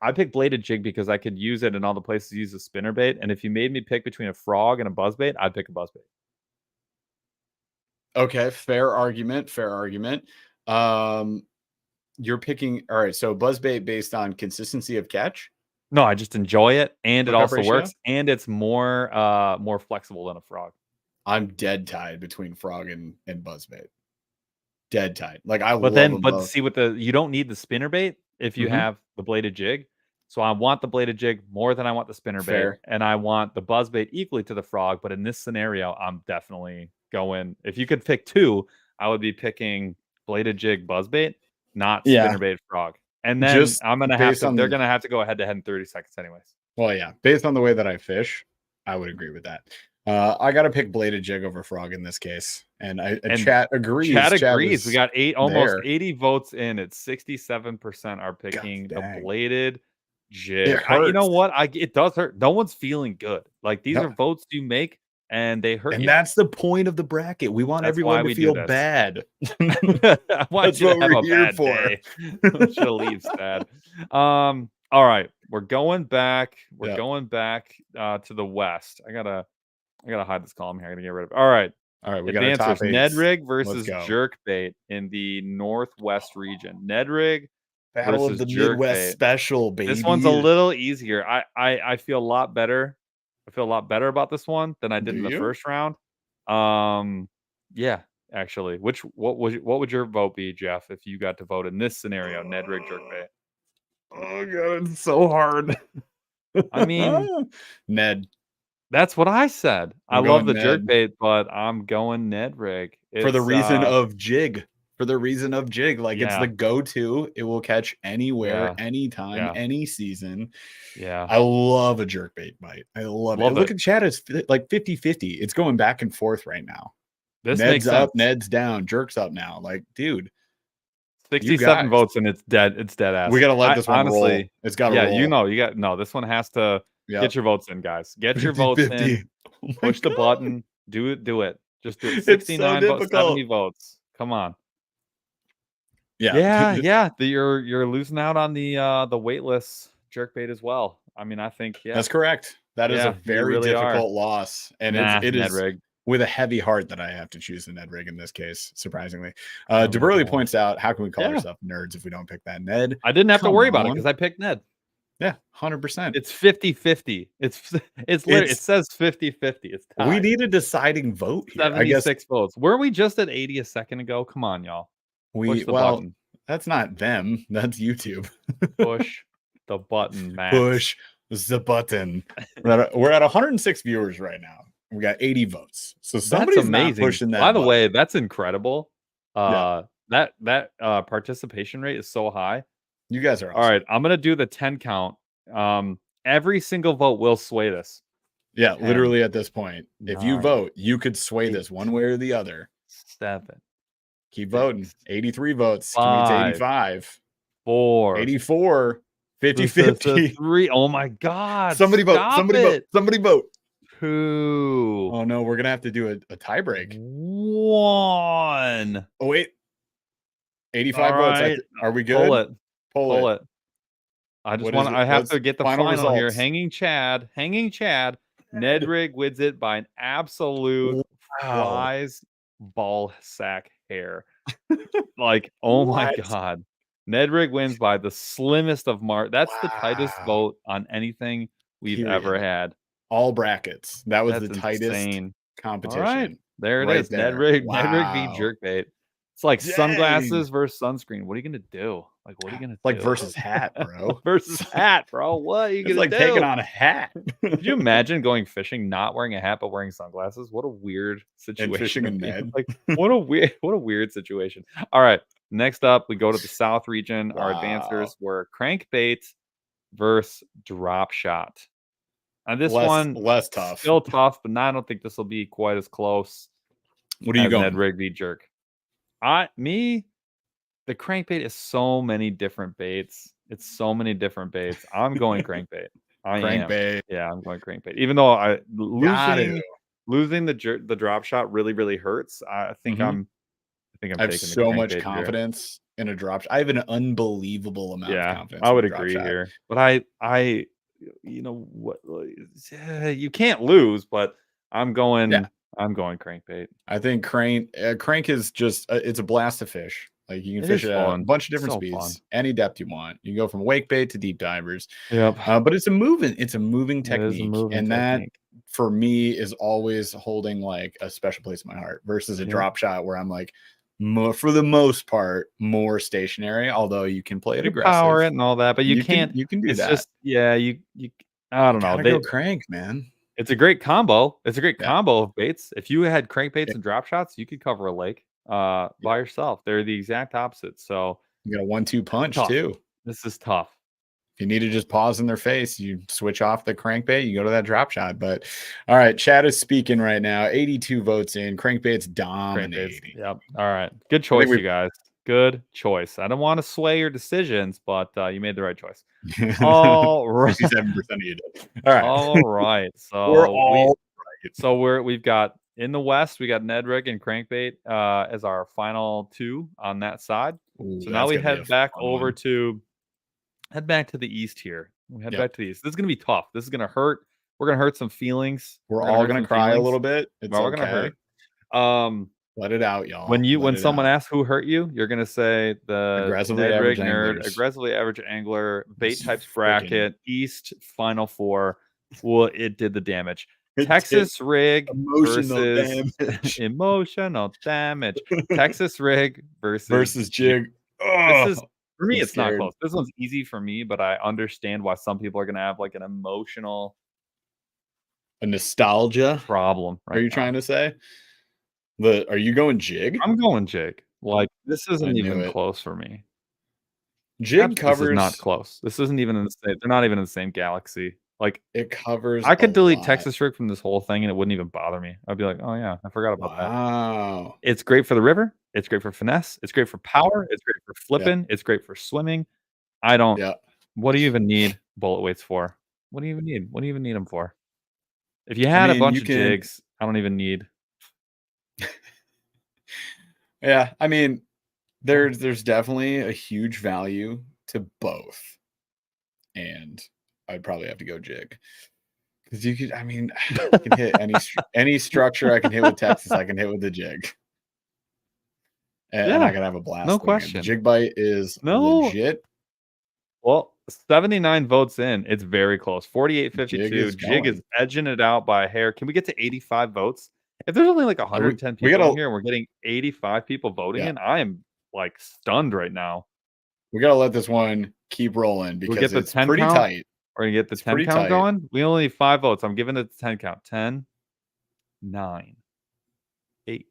I picked bladed jig because I could use it in all the places to use a spinner bait. And if you made me pick between a frog and a buzzbait, I'd pick a buzzbait. Okay, fair argument. Fair argument. You're picking. All right, so buzzbait based on consistency of catch. No, I just enjoy it, and it Hookup also ratio? works, and it's more flexible than a frog. I'm dead tied between frog and buzzbait. Dead tied. Like I But love then, them but both. see, with you don't need the spinner bait if you have the bladed jig. So I want the bladed jig more than I want the spinner bait, and I want the buzz bait equally to the frog. But in this scenario, I'm definitely going. If you could pick 2, I would be picking bladed jig buzz bait, not spinner bait frog. And then Just I'm gonna have to. They're gonna have to go head to head in 30 seconds, anyways. Well, yeah, based on the way that I fish, I would agree with that. I got to pick bladed jig over frog in this case, and chat agrees. Chat agrees. We got almost there. 80 votes in. It's 67% are picking the bladed jig. It hurts. You know what? It does hurt. No one's feeling good. Like these are votes you make, and they hurt. And you. That's the point of the bracket. We want everyone to feel bad. I want you to have a bad day. Should have leaves bad. All right, we're going back. We're going back to the west. I gotta hide this column here. I gotta get rid of it. All right. We got our top 8. Ned rig versus jerk bait in the northwest region. Ned rig Battle versus of the jerk Midwest bait. special, baby. This one's a little easier. I feel a lot better. I feel a lot better about this one than I did in the first round. Yeah, actually. What would your vote be, Jeff, if you got to vote in this scenario, Ned rig jerk bait? Oh god, it's so hard. I mean, Ned. That's what I said. I love the jerk bait, but I'm going Ned rig. For the reason of jig. For the reason of jig. Like it's the go-to. It will catch anywhere, anytime, any season. Yeah. I love a jerk bait bite. I love it. Look at chat. It's like 50-50. It's going back and forth right now. This Ned's makes up, sense. Ned's down, jerk's up now. Like, dude. 67 votes and it's dead. It's dead ass. We gotta let this one roll. It's gotta roll. This one has to get your votes in, guys. Get 50, your votes 50. in. Push the button. Do it. Just do it. 69 votes, 70 votes. Come on. Yeah. You're losing out on the weightless jerkbait as well. I mean, I think that's correct. That is a very difficult loss, and it is rig. With a heavy heart that I have to choose the Ned rig in this case. Surprisingly, DeBurly points out, how can we call ourselves nerds if we don't pick that Ned? I didn't have to worry about it because I picked Ned. Yeah, 100%. It's 50-50. It's literally, it says 50-50. It's tied. We need a deciding vote here. 76 votes. Were we just at 80 a second ago? Come on, y'all. Push the button. That's not them. That's YouTube. Push the button, Max. Push the button. We're at 106 viewers right now. We got 80 votes. So somebody's not pushing that. By the button. way, that's incredible. Yeah. That participation rate is so high. You guys are awesome. All right. I'm gonna do the 10 count. Every single vote will sway this. Yeah, 10, literally at this point. 9, if you vote, you could sway 8, this one way or the other. 7. Keep 6, voting. 83 votes. 5, Can we get to 85? 4. 84. 50-50. 3. Oh my God. Somebody vote. Stop Somebody it. vote. Somebody vote. 2. Oh no, we're gonna have to do a tie break. 1. Oh wait. 85 votes. Right. Are we good? Pull it. Pull it. I just want. I have to get the final here. Hanging Chad. Nedrig wins it by an absolute flies ball sack hair. Like, oh my God. Nedrig wins by the slimmest of That's the tightest vote on anything we've ever had. All brackets. That's the tightest insane competition. All right. There it right is. There. Nedrig v jerkbait. It's like sunglasses versus sunscreen. What are you gonna do? Like, what are you gonna do? Like versus hat, bro. Versus hat, bro. What are you gonna do? It's like taking on a hat. Could you imagine going fishing, not wearing a hat but wearing sunglasses? What a weird situation. And fishing in Ned. Like, what a weird situation. All right. Next up, we go to the South region. Our advancers were crankbait versus drop shot. And this one less tough. Still tough, but I don't think this will be quite as close. What are you going? Nedrig v jerk. The crankbait is so many different baits. It's so many different baits. I'm going crankbait. Crankbait. Yeah, I'm going crankbait. Even though losing the drop shot really hurts. I think I'm I have so much confidence in a drop shot. I have an unbelievable amount of confidence. I would agree here. But I you know what, you can't lose, but I'm going crankbait. I think crank is just it's a blast to fish. Like, you can fish it at a bunch of different speeds, any depth you want. You can go from wake bait to deep divers. Yep. But it's a moving technique, that for me is always holding like a special place in my heart versus a drop shot where I'm like, for the most part, more stationary. Although you can play it aggressive, power it and all that, but you can do that. Just, you I don't know. They go crank, man. It's a great combo. It's a great combo of baits. If you had crankbaits and drop shots, you could cover a lake by yourself. They're the exact opposite. So you got a 1-2 punch too. This is tough. If you need to just pause in their face, you switch off the crankbait, you go to that drop shot. But all right, Chad is speaking right now. 82 votes in. Crankbait's dominating. Yep. All right. Good choice, you guys. Good choice. I don't want to sway your decisions, but you made the right choice. All right. 67% of you did. All right. All right. So we're all right. So we've got in the West, we got Nedrig and crankbait as our final two on that side. So now we head back to the East here. We head back to the East. This is gonna be tough. This is gonna hurt. We're gonna hurt some feelings. We're all gonna cry a little bit. It's all gonna hurt. Let it out, y'all. When someone asks who hurt you, you're gonna say the aggressively average nerd, aggressively average angler, bait types bracket, East Final Four. Well, it did the damage. Texas rig versus emotional damage. Texas rig versus jig. This is, for me, it's not close. This one's easy for me, but I understand why some people are gonna have like an emotional, a nostalgia problem. Are you trying to say? Are you going jig? I'm going jig. Like, this isn't even close for me. Jig covers. This is not close. This isn't even in the same. They're not even in the same galaxy. Like, it covers. I could delete Texas rig from this whole thing and it wouldn't even bother me. I'd be like, oh yeah, I forgot about that. Wow. It's great for the river. It's great for finesse. It's great for power. It's great for flipping. It's great for swimming. I don't. What do you even need bullet weights for? What do you even need? What do you even need them for? If you had a bunch of jigs, I don't even need. Yeah, I mean, there's definitely a huge value to both, and I'd probably have to go jig because you could. I mean, I can hit any structure I can hit with Texas. I can hit with the jig, and I can have a blast. No question. The jig bite is legit. Well, 79 votes in. It's very close. 48-52. Jig is edging it out by a hair. Can we get to 85 votes? If there's only like 110 people in here and we're getting 85 people voting in, I am like stunned right now. We gotta let this one keep rolling We'll because get the it's 10 pretty count. tight. We're gonna get the It's 10 pretty count tight. going. We only need 5 votes. I'm giving it the 10 count. 10, 9, 8,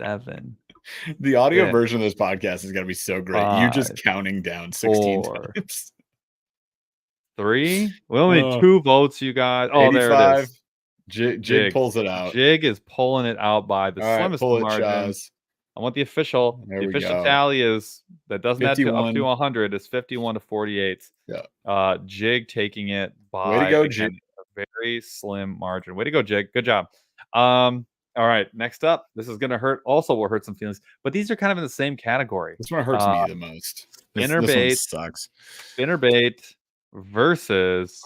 7, The audio 6, version of this podcast is gonna be so great. You just 5, counting down 16 4, times. 3. We only need 2 votes, you guys. Oh, there it 85. is. Jig pulls it out. Jig is pulling it out by the All right, slimmest pull of it, margins. Chaz. I want the official. There The we official go. tally is that doesn't add to up to 51. 100. It's 51 to 48. Yeah. Jig taking it Way to by go, again Jig. a very slim margin. Way to go, Jig. Good job. All right, next up. This is gonna hurt. Also, will hurt some feelings, but these are kind of in the same category. This one hurts me the most. This one Spinnerbait, sucks. spinnerbait versus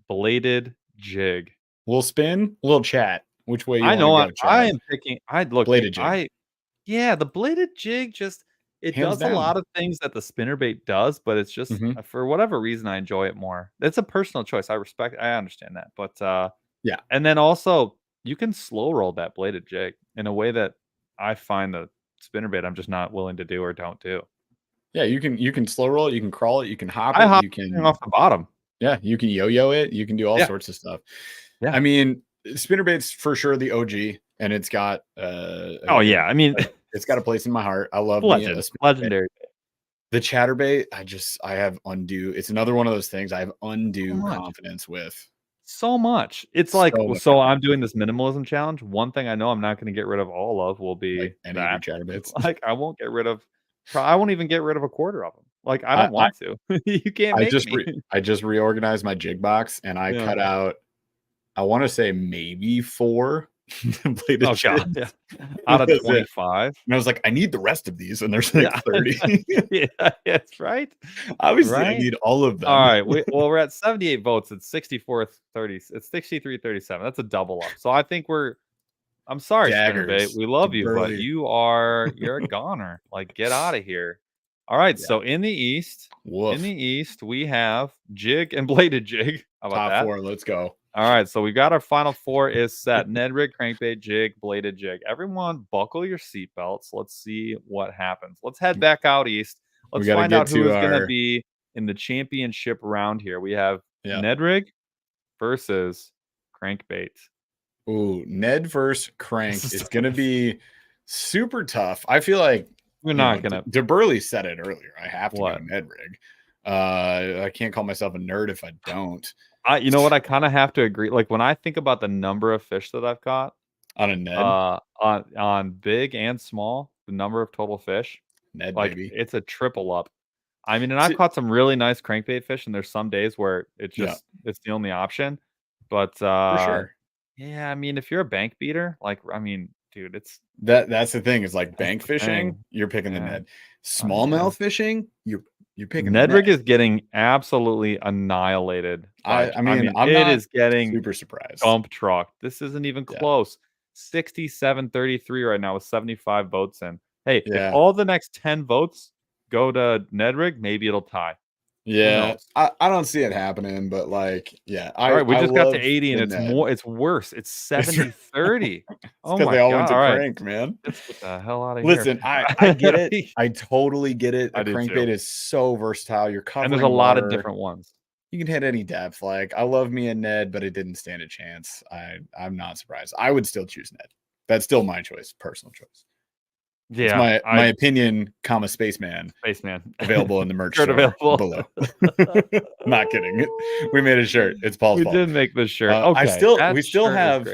bladed jig. Little spin, little chat. Which way you I want to know go, I Chaz? am picking. I'd look. Bladed jig. Yeah, the bladed jig just it Hands does a down. lot of things that the spinnerbait does, but it's just for whatever reason I enjoy it more. It's a personal choice. I understand that. But yeah. And then also you can slow roll that bladed jig in a way that I find the spinnerbait I'm just not willing to do or don't do. Yeah, you can slow roll it, you can crawl it, you can hop I it, hop you can off the bottom. Yeah, you can yo-yo it, you can do all Yeah. sorts of stuff. Yeah. I mean, spinnerbait's for sure the OG, and it's got oh yeah, I mean it's got a place in my heart. I love legendary. The chatterbait, I have undue. It's another one of those things I have undue confidence with. So much. It's like so I'm doing this minimalism challenge. One thing I know I'm not going to get rid of all of will be like any that. of your chatterbaits. Like I won't get rid of. I won't even get rid of a quarter of them. Like I don't want to. You can't make me. I just reorganized my jig box and I cut out. I want to say maybe 4 bladed jigs. Yeah. Out of 25. And I was like, I need the rest of these, and there's like 30. Yeah, that's right. Obviously, I need all of them. All right. We're at 78 votes. It's 64-30. It's 63-37. That's a double up. So I think I'm sorry, spinnerbait. We love you, but you're a goner. Like, get out of here. All right. Yeah. So in the East, we have jig and bladed jig. How about Top 4. Let's go. All right, so we've got our final 4 is set. Ned rig, crankbait, jig, bladed jig. Everyone buckle your seatbelts. Let's see what happens. Let's head back out east. Let's find out who is going to be in the championship round here. We have Ned rig versus crankbait. Ooh, Ned versus crank is going to be super tough. I feel like we're not going to. DeBurly said it earlier. I have to go Ned rig. I can't call myself a nerd if I don't. You know what? I kind of have to agree. Like when I think about the number of fish that I've caught on a Ned, on big and small, the number of total fish, Ned, like baby. It's a triple up. I mean, and I've caught some really nice crankbait fish, and there's some days where it's just it's the only option. But for sure, yeah. I mean, if you're a bank beater, like I mean, dude, it's that's the thing. Is like bank fishing, you're picking the Ned. Smallmouth fishing, you're picking Ned rig is getting absolutely annihilated. I mean, it is getting super surprised. Dump truck. This isn't even close. 67-33 right now with 75 votes in. Hey, if all the next 10 votes go to Ned rig, maybe it'll tie. Yeah, I don't see it happening, but like, all right, we just got to 80 and it's worse. It's 70-30. Oh my god! They all went to crank, man. Let's get the hell out of here. Listen, I get it. I totally get it. A crankbait is so versatile. You're covering, and there's a lot of different ones. You can hit any depth. Like I love me a Ned, but it didn't stand a chance. I'm not surprised. I would still choose Ned. That's still my choice, personal choice. Yeah, it's my opinion, Spaceman. Available in the merch store below. Not kidding. We made a shirt. It's Paul's fault. We did make this shirt. Okay, we still have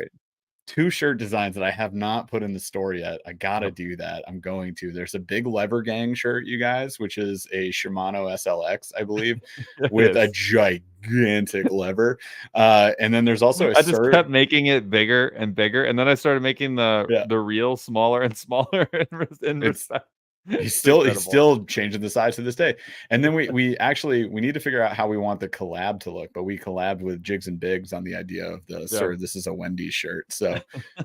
2 shirt designs that I have not put in the store yet. I gotta do that. I'm going to. There's a big lever gang shirt, you guys, which is a Shimano SLX, I believe, with a gigantic lever. And then there's also I just kept making it bigger and bigger, and then I started making the reel smaller and smaller. He's still changing the size to this day. And then we need to figure out how we want the collab to look, but we collabed with Jigs and Bigs on the idea of Sir, this is a Wendy's shirt. So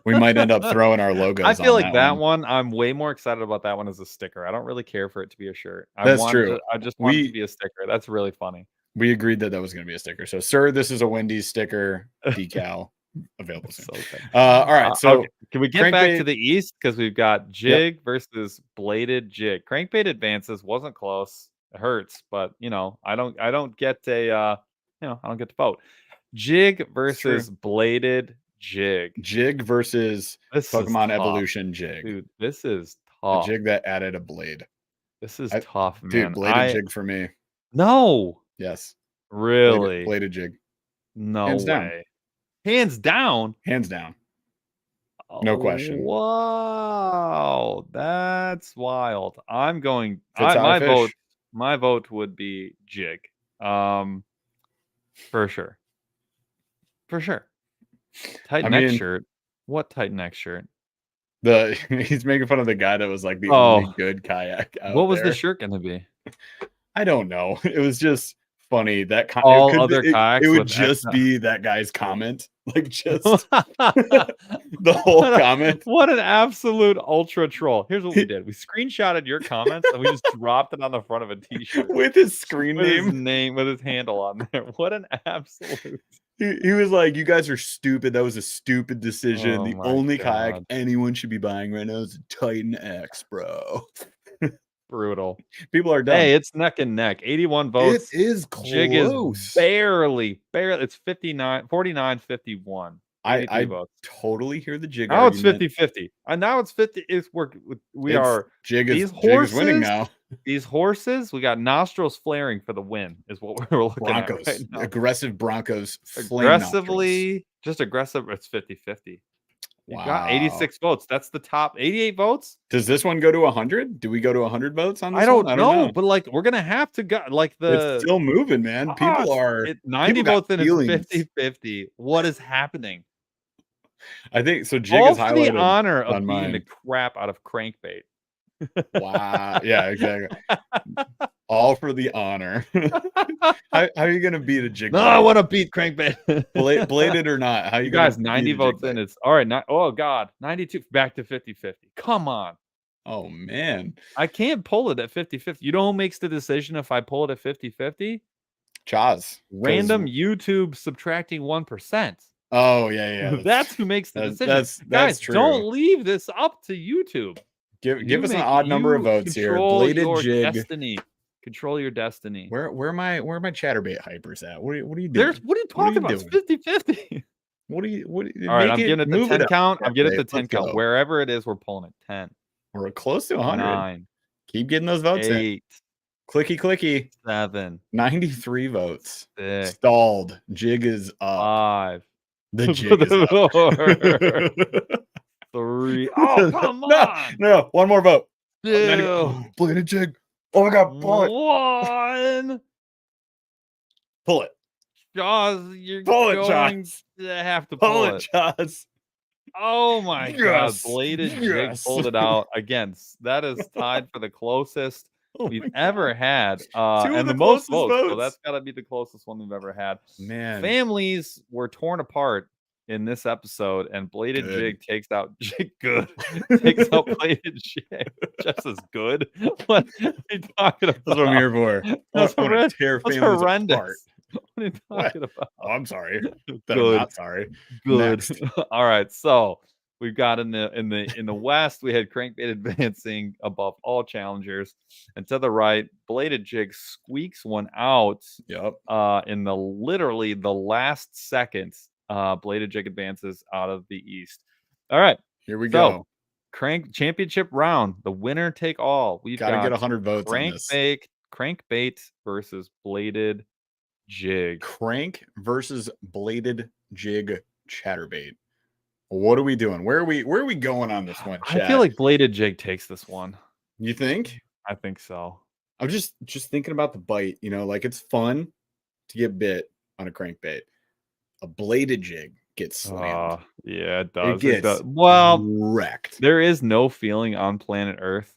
we might end up throwing our logos. I feel like that one. I'm way more excited about that one as a sticker. I don't really care for it to be a shirt. That's true. I just want it to be a sticker. That's really funny. We agreed that was going to be a sticker. So, Sir, this is a Wendy's sticker decal. available soon. So good. All right, Okay, so can we get back to crankbait. the East? Because we've got Yep, jig versus bladed jig. Crankbait advances, wasn't close. It hurts, but, I don't get I don't get to vote. Jig it's true. versus bladed jig. Jig versus This is Pokemon tough, Evolution Jig, dude. This is a tough. jig that added a blade. This is I, tough, dude, man. bladed jig for me. No, Yes, really? bladed jig, No hands down, way. Hands down. hands down, no Oh, question. wow, that's wild. I'm going If it's I how I fish, my vote would be jig. Um, for sure. For sure. Tight I neck mean, shirt. What tight neck shirt? the he's making fun of the guy that was like the only Oh, good kayak what out was the there. shirt gonna be? I don't know. It was just funny that it All could be other it kayaks would with just be that guy's X. comment, like just the whole comment. What an absolute ultra troll. Here's what we did. We screenshotted your comments and we just dropped it on the front of a t-shirt With his screen with his name. name, with his handle on there. What an absolute. He was like, "You guys are stupid. That was a stupid decision. Oh The my only kayak god. anyone should be buying right now is a Titan X, bro." Brutal. People are dumb. Hey, it's neck and neck. 81 It votes. is Jig is close. barely, it's 49-51. 83 I votes. totally hear the jig Now it's argument. 50-50. And now it's 50. We It's are Jig these is winning horses. now. These horses, we got nostrils flaring for the win, is what we're looking at right Broncos, now. aggressive Broncos, flame nostrils. Aggressively, just aggressive. It's 50-50. You got Wow. 86 votes. That's the top 88 votes. Does this one go to 100? Do we go to 100 votes on I this one? don't I don't know, know. but like we're gonna have to go like It's the still moving, man. gosh, 90 People got votes and it's feelings. 50-50. What is happening? I think so. Jig All is for the highlighted honor on of beating the mine. crap out of crankbait. Wow. Yeah, exactly. All for the honor. How are you gonna beat a jig No, I bait? want to beat crankbait. Bladed or not? How are You you gonna guys, beat 90 a jig votes in. bait? It's all right. Oh God, 92 back to 50-50. Come on. Oh man. I can't pull it at 50-50. You know who makes the decision if I pull it at 50-50? Chaz. Because Random YouTube subtracting 1%. oh yeah, That's who makes the decision. that's Guys, true. don't leave this up to YouTube. Give us an odd number of You votes here. control Bladed your jig. destiny. Control your destiny. Where are my chatterbait hypers at? What are you There's doing? what are you What are talking you about? It's doing? 50-50. What All right, make I'm it getting it to move it 10 up? count. I'm getting it to Let's 10 count. go. Wherever it is, we're pulling it. 10, We're close to 100. 9, Keep getting those votes in. 8, Clicky clicky. 7, 93 votes. 6, Stalled. Jig is up. 5, The jig is up. 4, 3. Oh, come No, on. no, one more vote. 2, Bladed jig. Oh my god, pull it. 1. Pull it. Jaws, you're Pull it, going Jaws. to have to Pull pull it, it. Jaws. Oh my god, Yes. bladed jig Yes. pulled it out again. That is tied for the closest Oh we've my ever god. had, Two of and the the most closest votes. So votes. that's got to be the closest one we've ever had. Man, Families were torn apart in this episode, and bladed good. jig takes out jig good. Takes out bladed jig just as good. What are you talking about? That's what I'm here for. That's I want to tear That's families horrendous. apart. What are you What? talking about? Oh, I'm sorry. That I'm Good. not sorry. Good. Next. All right. So we've got in the West, we had crankbait advancing above all challengers, and to the right, bladed jig squeaks one out. Yep. In literally the last seconds, bladed jig advances out of the East. All right. Here we So go. crank championship round, the winner take all. We've Got to get got 100 votes on this. crankbait versus bladed jig. Crank versus bladed jig chatterbait. What are we doing? Where are we going on this one, chat? I feel like bladed jig takes this one. You think? I think so. I'm just thinking about the bite, like it's fun to get bit on a crankbait. A bladed jig gets slammed. Yeah, it does. It gets well wrecked. There is no feeling on planet Earth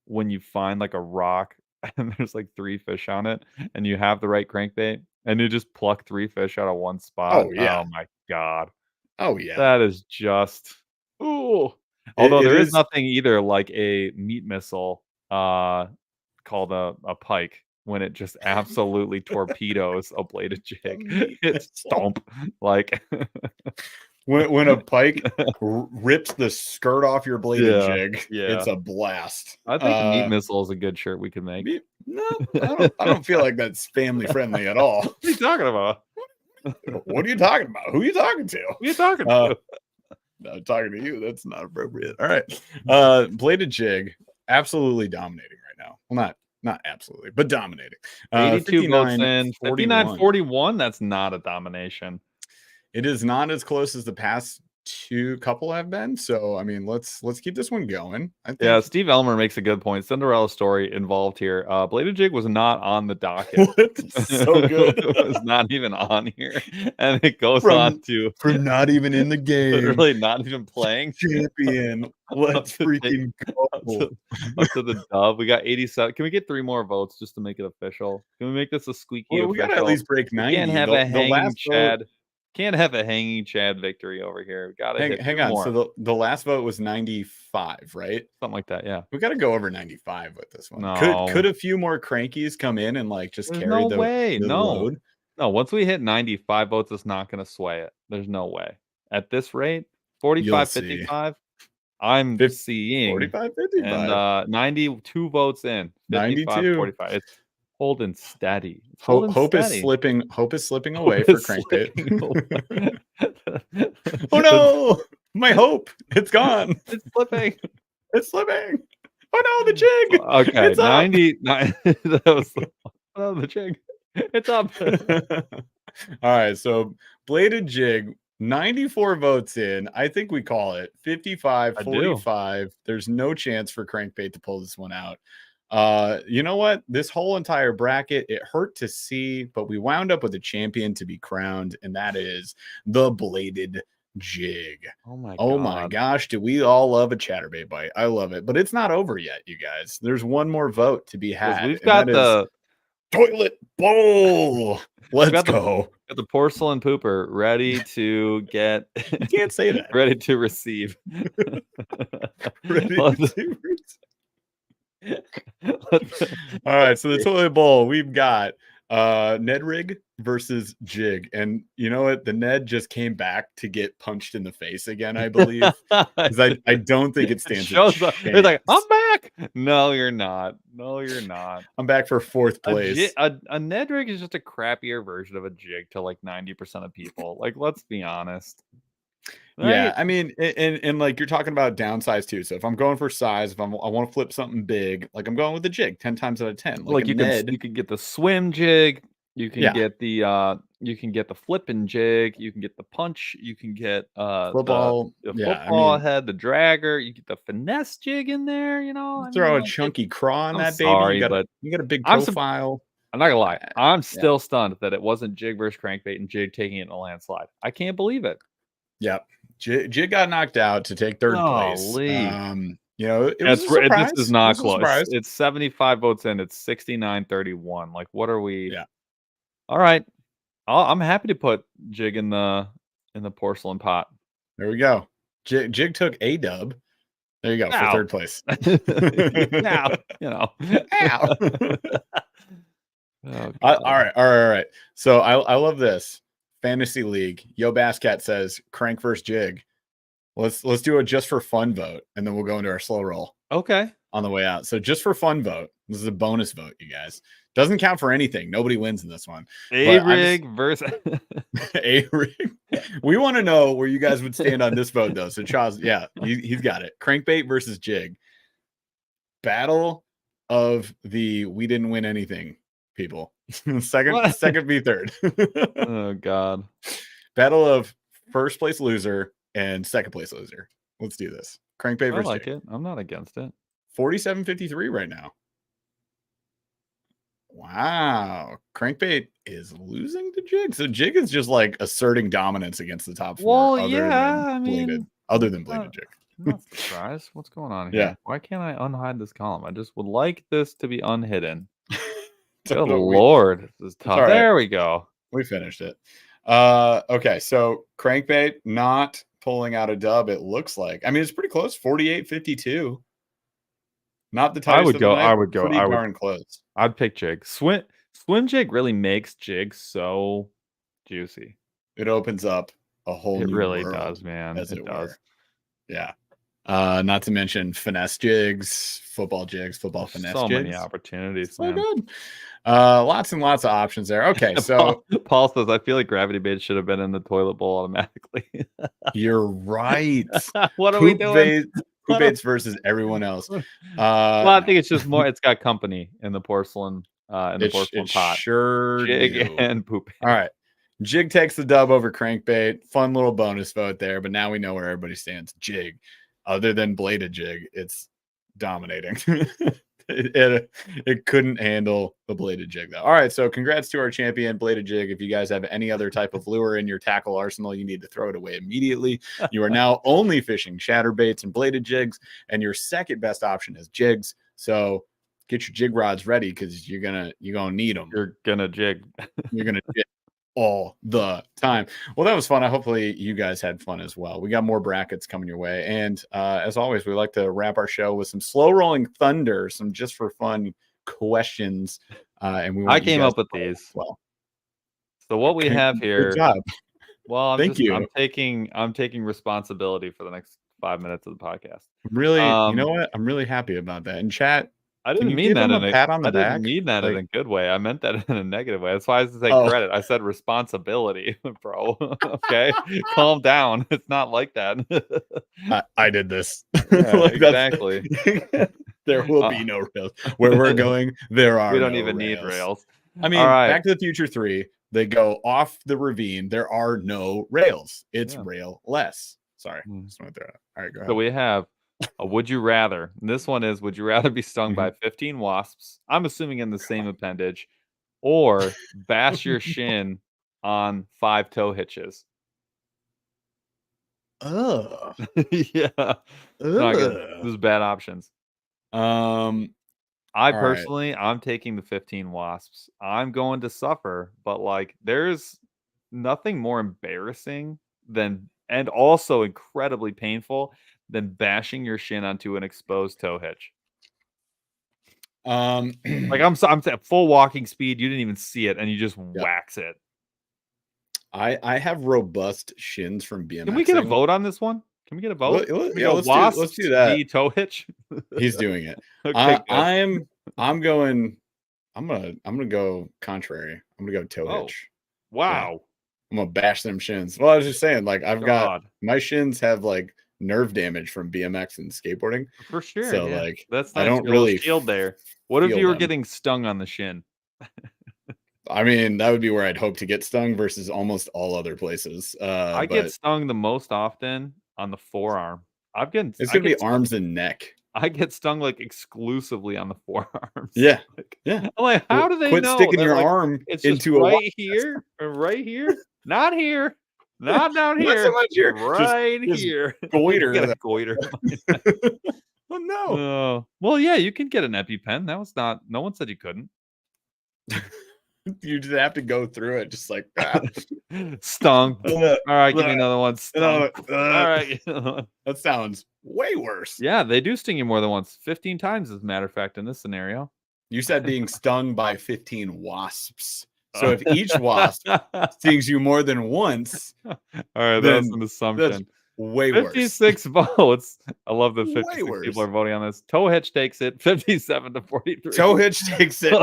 when you find like a rock and there's like 3 fish on it and you have the right crankbait and you just pluck 3 fish out of one spot. Oh yeah. Oh my god. Oh yeah. That is just ooh. Although there is nothing either like a meat missile called a pike when it just absolutely torpedoes a bladed jig. It's stomp like when a pike rips the skirt off your bladed Yeah, jig, yeah. it's a blast. I think meat missile is a good shirt we could make. No, I don't feel like that's family friendly at all. What are you talking about? What are you talking about? Who are you talking to? Who are you talking Uh, to? no, talking to you. That's not appropriate. All right. Bladed jig, absolutely dominating right now. Well, not absolutely, but dominating. 82 votes 59 in. 41. 59-41, that's not a domination. It is not as close as the past two couple have been. So I mean, let's keep this one going. I Yeah, think Steve Elmer makes a good point. Cinderella story involved here. Bladed Jig was not on the docket. so good. It was not even on here. And it goes on from to not even in the game. literally not even playing. Champion. Let's freaking up go. to, up to the dub. We got 87. Can we get 3 more votes just to make it official? Can we make this a squeaky Well, we official? gotta at least break 90. We can't have The a hanging last vote, Chad. Can't have a hanging Chad victory over here. We gotta hit hang 2 on. more. So the last vote was 95, right? Something like that, yeah. We got to go over 95 with this one. No. Could a few more crankies come in and like just There's carry no way. the No. load? No, once we hit 95 votes, it's not gonna sway it. There's no way. At this rate, You'll 45, see. 55, I'm 50, seeing 45, 55. and 92 votes in. 55, 92. 45. It's holding steady. It's Hope steady. is slipping away for crankbait. Oh Oh no! My hope. It's gone. It's slipping. It's slipping. Oh no, the jig. Okay, It's up. 99. That was the jig. It's up. All right, so bladed jig, 94 votes in. I think we call it 55 45. There's no chance for crankbait to pull this one out. You know what? This whole entire bracket, it hurt to see, but we wound up with a champion to be crowned, and that is the bladed jig. Oh my gosh, do we all love a chatterbait bite? I love it, but it's not over yet, you guys. There's one more vote to be had. We've got the toilet bowl. Let's go. Got the porcelain pooper ready to get. You can't say that. Ready to receive. Ready to receive. All right, so the toilet bowl, we've got Ned Rig versus Jig, and you know what? The Ned just came back to get punched in the face again, I believe. Because I don't think it stands a chance. It's like, I'm back. No, you're not. No, you're not. I'm back for 4th place. A Ned Rig is just a crappier version of a Jig to like 90% of people. Like, let's be honest. Right? Yeah, I mean, and like you're talking about downsize too. So if I'm going for size, if I want to flip something big, like I'm going with the jig 10 times out of 10. Like you can get the swim jig, you can get the flipping jig, you can get the punch, you can get football, the football head, the dragger, you get the finesse jig in there. You know, throw a chunky craw on that baby. Sorry, you got a big profile. I'm not gonna lie, I'm still stunned that it wasn't jig versus crankbait and jig taking it in a landslide. I can't believe it. Yep. Jig got knocked out to take 3rd place. You know, it was a surprise. This is not close. It's 75 votes in. It's 69-31. Like, what are we? Yeah. All right. I'm happy to put Jig in the porcelain pot. There we go. Jig took a dub. There you go for 3rd place. Now, you know. Ow. All right. So I love this. Fantasy League. Yo Basscat says crank versus jig. Let's do a just for fun vote, and then we'll go into our slow roll. Okay. On the way out. So just for fun vote. This is a bonus vote, you guys. Doesn't count for anything. Nobody wins in this one. A-Rig versus A-Rig. We want to know where you guys would stand on this vote, though. So Charles, yeah, he's got it. Crankbait versus jig. Battle of the we didn't win anything people. second be 3rd. Oh God. Battle of 1st place loser and 2nd place loser. Let's do this. Crankbait versus like jig. it. I'm not against it. 47-53 right now. Wow. Crankbait is losing to jig. So jig is just like asserting dominance against the top 4. Well, yeah, other than bladed jig. I'm not surprised. What's going on here? Yeah. Why can't I unhide this column? I just would like this to be unhidden. Good Lord. This is tough. There we go. We finished it. Okay, so crankbait not pulling out a dub, it looks like. I mean, it's pretty close. 48-52. Not the tightest of the night. I would go. Pretty darn close. I'd pick jig. Swim jig really makes jig so juicy. It opens up a whole It new really world, does, man. as It it were. does. Yeah. Not to mention finesse jigs, football There's finesse so many jigs. opportunities, So man. good. Lots and lots of options there. Okay, so Paul says, I feel like gravity bait should have been in the toilet bowl automatically. you're right. What are we Poop doing? baits, poop What are baits versus everyone else. well, I No, think it's just more. It's got company in the porcelain it pot. sure Jig do. and poop All bait. right. Jig takes the dub over crankbait. Fun little bonus vote there, but now we know where everybody stands. Jig. Other than bladed jig, it's dominating. it couldn't handle the bladed jig, though. All right, so congrats to our champion, bladed jig. If you guys have any other type of lure in your tackle arsenal, you need to throw it away immediately. You are now only fishing chatterbaits and bladed jigs, and your second best option is jigs. So get your jig rods ready because you're gonna need them. You're gonna jig. You're gonna jig all the time. Well, that was fun. Hopefully you guys had fun as well. We got more brackets coming your way. And as always, we like to wrap our show with some slow rolling thunder, some just for fun questions. And we want I came up with these. Well, So what we have here. Good job. Well, Thank you. I'm taking responsibility for the next 5 minutes of the podcast. Really, you know what? I'm really happy about that. In chat, I can didn't you mean give that him a pat on the I didn't back? mean that in a good way. I meant that in a negative way. That's why I said Oh. credit. I said responsibility, bro. Okay, calm down. It's not like that. I did this. Yeah, Like exactly. There will be no rails. Where we're going, there are We don't no even rails. need rails. I mean, All right. Back to the Future 3, they go off the ravine. There are no rails. It's rail less. Sorry. Just went there. All right, go ahead. So we have a would you rather. And this one is would you rather be stung by 15 wasps? I'm assuming in the same appendage, or bash your shin on 5 tow hitches. Ugh. Yeah. Not good. Those bad options. I personally, I'm taking the 15 wasps. I'm going to suffer, but like there's nothing more embarrassing than and also incredibly painful than bashing your shin onto an exposed tow hitch. Like I'm at full walking speed, you didn't even see it, and you just wax it. I have robust shins from BMX. Can we get a vote on this one? Can we get a vote? Let's do that. V tow hitch. He's doing it. Okay, I'm gonna go contrary. I'm gonna go tow hitch. Wow. Yeah. I'm gonna bash them shins. Well, I was just saying, like I've got my shins have like nerve damage from BMX and skateboarding. For sure. So yeah. like That's nice. I don't really shield there. What if you were getting stung on the shin? I mean, that would be where I'd hope to get stung versus almost all other places. I get stung the most often on the forearm. It's gonna be arms and neck. I get stung like exclusively on the forearms. Yeah. I'm like, how do they quit know? sticking They're your like, arm it's into just a right here or right here, not here, not down here, not so much here, right just here. Goiter. You got a goiter. Oh no. Well, yeah, you can get an EpiPen. That was not. No one said you couldn't. You just have to go through it, just like stung. All right, give me another one. Stung. All right, that sounds way worse. Yeah, they do sting you more than once, 15 times, as a matter of fact, in this scenario. You said being stung by 15 wasps. So if each wasp stings you more than once, all right, that's an assumption. Way 56 votes. I love that 56 worse. People are voting on this. Tow hitch takes it 57 to 43. Tow hitch takes it.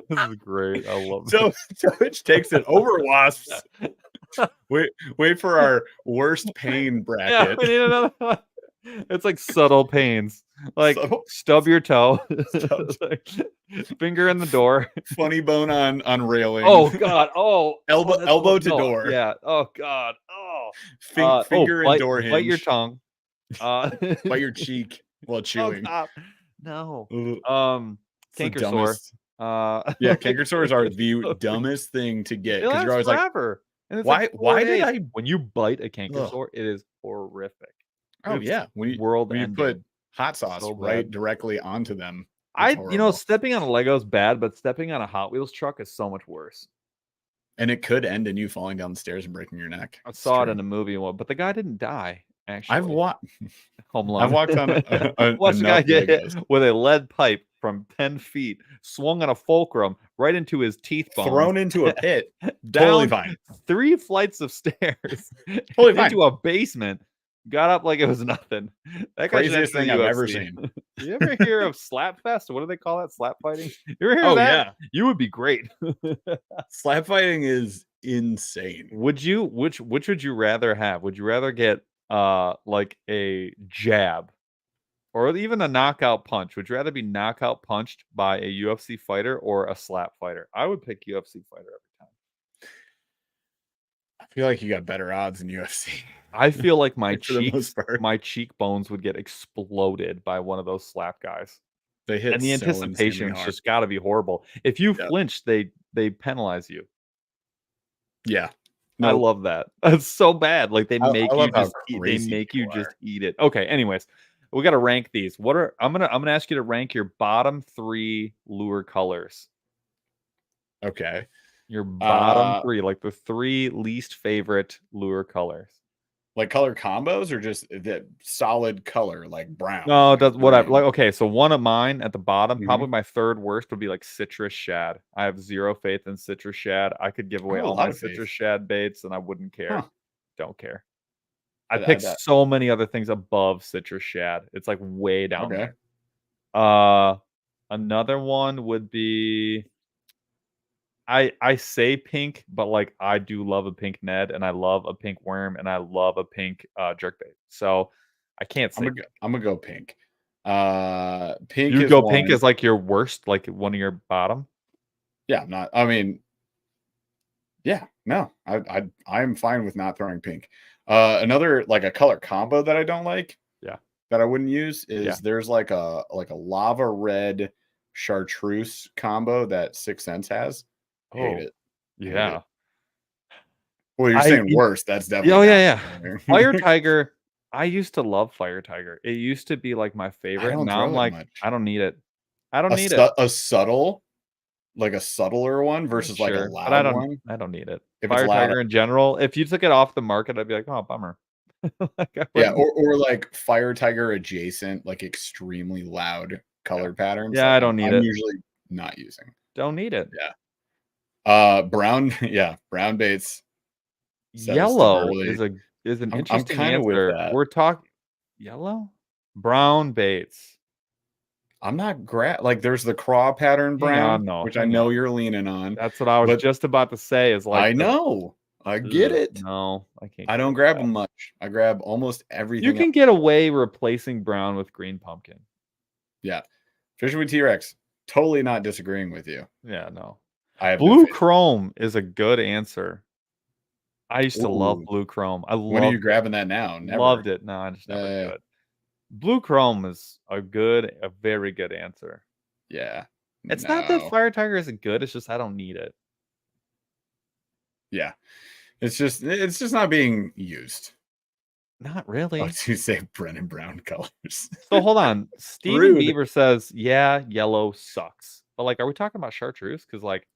This is great. I love it. Tow hitch takes it over wasps. Wait for our worst pain bracket. Yeah, we need another one. It's like subtle pains. Like stub your toe. Finger in the door. Funny bone on railing. Oh god. Oh, elbow to door. Yeah. Oh god. Oh. Finger in door hinge. Bite your tongue. Bite your cheek while chewing. Oh, no. Canker sore. Yeah, canker sores are the dumbest thing to get because you're always forever. like, why did I? When you bite a canker sore, it is horrific. Oh yeah, when you put hot sauce directly onto them. Stepping on a Lego is bad, but stepping on a Hot Wheels truck is so much worse. And it could end in you falling down the stairs and breaking your neck. I saw it in a movie, but the guy didn't die. Actually, home I've alone. walked on Watch the guy enough get hit Legos. with a lead pipe from 10 feet, swung on a fulcrum right into his teeth bones, Thrown into a pit. Totally down fine. 3 flights of stairs, Totally fine. into a basement, got up like it was nothing. That guy should Craziest enter the thing I've ever UFC. seen. You ever hear of slap fest? What do they call that? Slap fighting? You ever hear of Oh, that? yeah. You would be great. Slap fighting is insane. Which would you rather have? Would you rather get like a jab or even a knockout punch? Would you rather be knockout punched by a UFC fighter or a slap fighter? I would pick UFC fighter every time. I feel like you got better odds in UFC. I feel like my For the most part. my cheekbones would get exploded by one of those slap guys. They hit And the so insanely anticipation's hard. just gotta be horrible. If you Yeah. flinch, they penalize you. Yeah. I No, love that. That's so bad. Like they I make you love how just eat, they crazy make you people just are. eat it. Okay, anyways, we gotta rank these. What are I'm gonna ask you to rank your bottom 3 lure colors. Okay. Your bottom Uh 3, like the 3 least favorite lure colors. like color combos or just the solid color like brown, No, it like does whatever. green? Like, okay, so one of mine at the bottom, Mhm. probably my 3rd worst would be like citrus shad. I have 0 faith in citrus shad. I could give I away have a all lot my of faith. citrus shad baits and I wouldn't care. Huh. Don't care. I I picked that so many other things above citrus shad. It's like way down okay. there. Another one would be I say pink, but like I do love a pink Ned and I love a pink worm and I love a pink jerkbait. So I can't say pink. I'm gonna go pink. Pink You'd is go pink one. as like your worst, like one of your bottom. Yeah, I'm not. I mean, yeah, no, I'm fine with not throwing pink. Another like a color combo that I don't like Yeah. that I wouldn't use Yeah. is there's like a lava red chartreuse combo that Six Sense has. Hate Oh, it. Hate yeah. it. Well, you're I saying in worse. That's definitely Oh, down yeah, yeah. Fire there. Tiger, I used to love Fire Tiger. It used to be, like, my I favorite. don't Now I'm throw it like, much. I don't need it. I don't need it. A subtle, like a subtler one versus like a Sure, but loud one. I don't need it. If it's Fire loud, Tiger in general, if you took it off the market, I'd be like, "Oh, bummer." Like, I yeah, wouldn't or like fire tiger adjacent, like extremely loud yeah. color patterns. Yeah, Like I don't need I'm it. usually not using. Don't need it. Yeah. Brown, yeah, brown baits says to Yellow Burley. is an I'm interesting kind of with answer. that. We're talking yellow? Brown baits. I'm not like there's the craw pattern Hang on, brown, no, which I hang know on. you're leaning on, That's what I was but just about to say is like I the know. I get ugh, it. no, I can't I get don't into grab that. them much. I grab almost You everything else. can get away replacing brown with green pumpkin. Yeah. Fishing with T-Rex. Totally not disagreeing with you. Yeah, no. I have no Blue faith. chrome is a good answer. I used to love Ooh. blue chrome. I When are you loved it. grabbing that now? Never. Loved it. No, I just never do Uh, it. Blue chrome is a very good answer. yeah. It's not that No. Fire Tiger isn't good, it's just I don't need it. Yeah. It's just not being used. Not Oh, really. to say Brennan Brown colors. So hold on. Steven Rude. Beaver says, "Yeah, yellow sucks." But like, are we talking about chartreuse? Because like,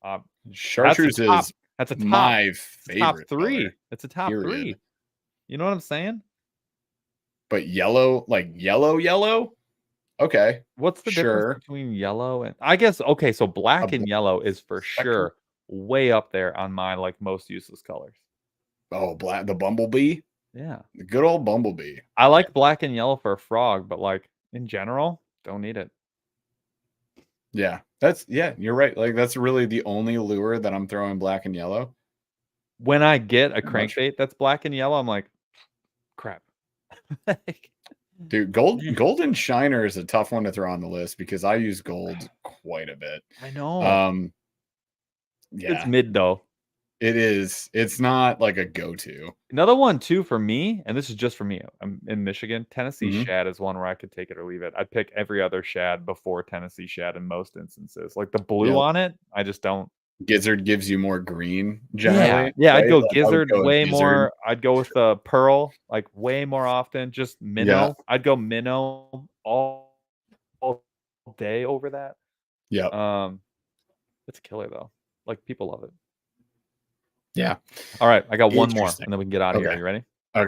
um, that's a Chartreuse top. is That's a top. my It's a top favorite color. 3. It's a top Period. 3. You know what I'm saying? But yellow, like yellow? Okay. What's the difference Sure. between yellow and I guess okay, so A black black and yellow is for spectrum. sure way up there on my like most useless colors. Oh, black the bumblebee. Yeah. The good old bumblebee. I Yeah. like black and yellow for a frog, but like in general, don't need it. Yeah. Yeah, you're right. Like that's really the only lure that I'm throwing black and yellow. When I get a Pretty much. crankbait that's black and yellow, I'm like, crap. Like, Dude, golden shiner is a tough one to throw on the list because I use gold quite a bit. I know. Um, It's yeah, mid though. it is. It's not like a go-to. Another one too for me, and this is just for me. I'm in Michigan. Tennessee Mhm. shad is one where I could take it or leave it. I'd pick every other shad before Tennessee shad in most instances. Like the blue Yep. on it, I just don't. Gizzard gives you more green Yeah, generally, yeah, I'd right? go Like I would gizzard go with way gizzard. more. I'd go with the pearl like way more often. Just Yeah. minnow. I'd go minnow all day over that. Yep. It's a killer though. Like people love it. Yeah. All right, I got one more, Interesting. and then we can get out of here. Okay. You ready? Okay.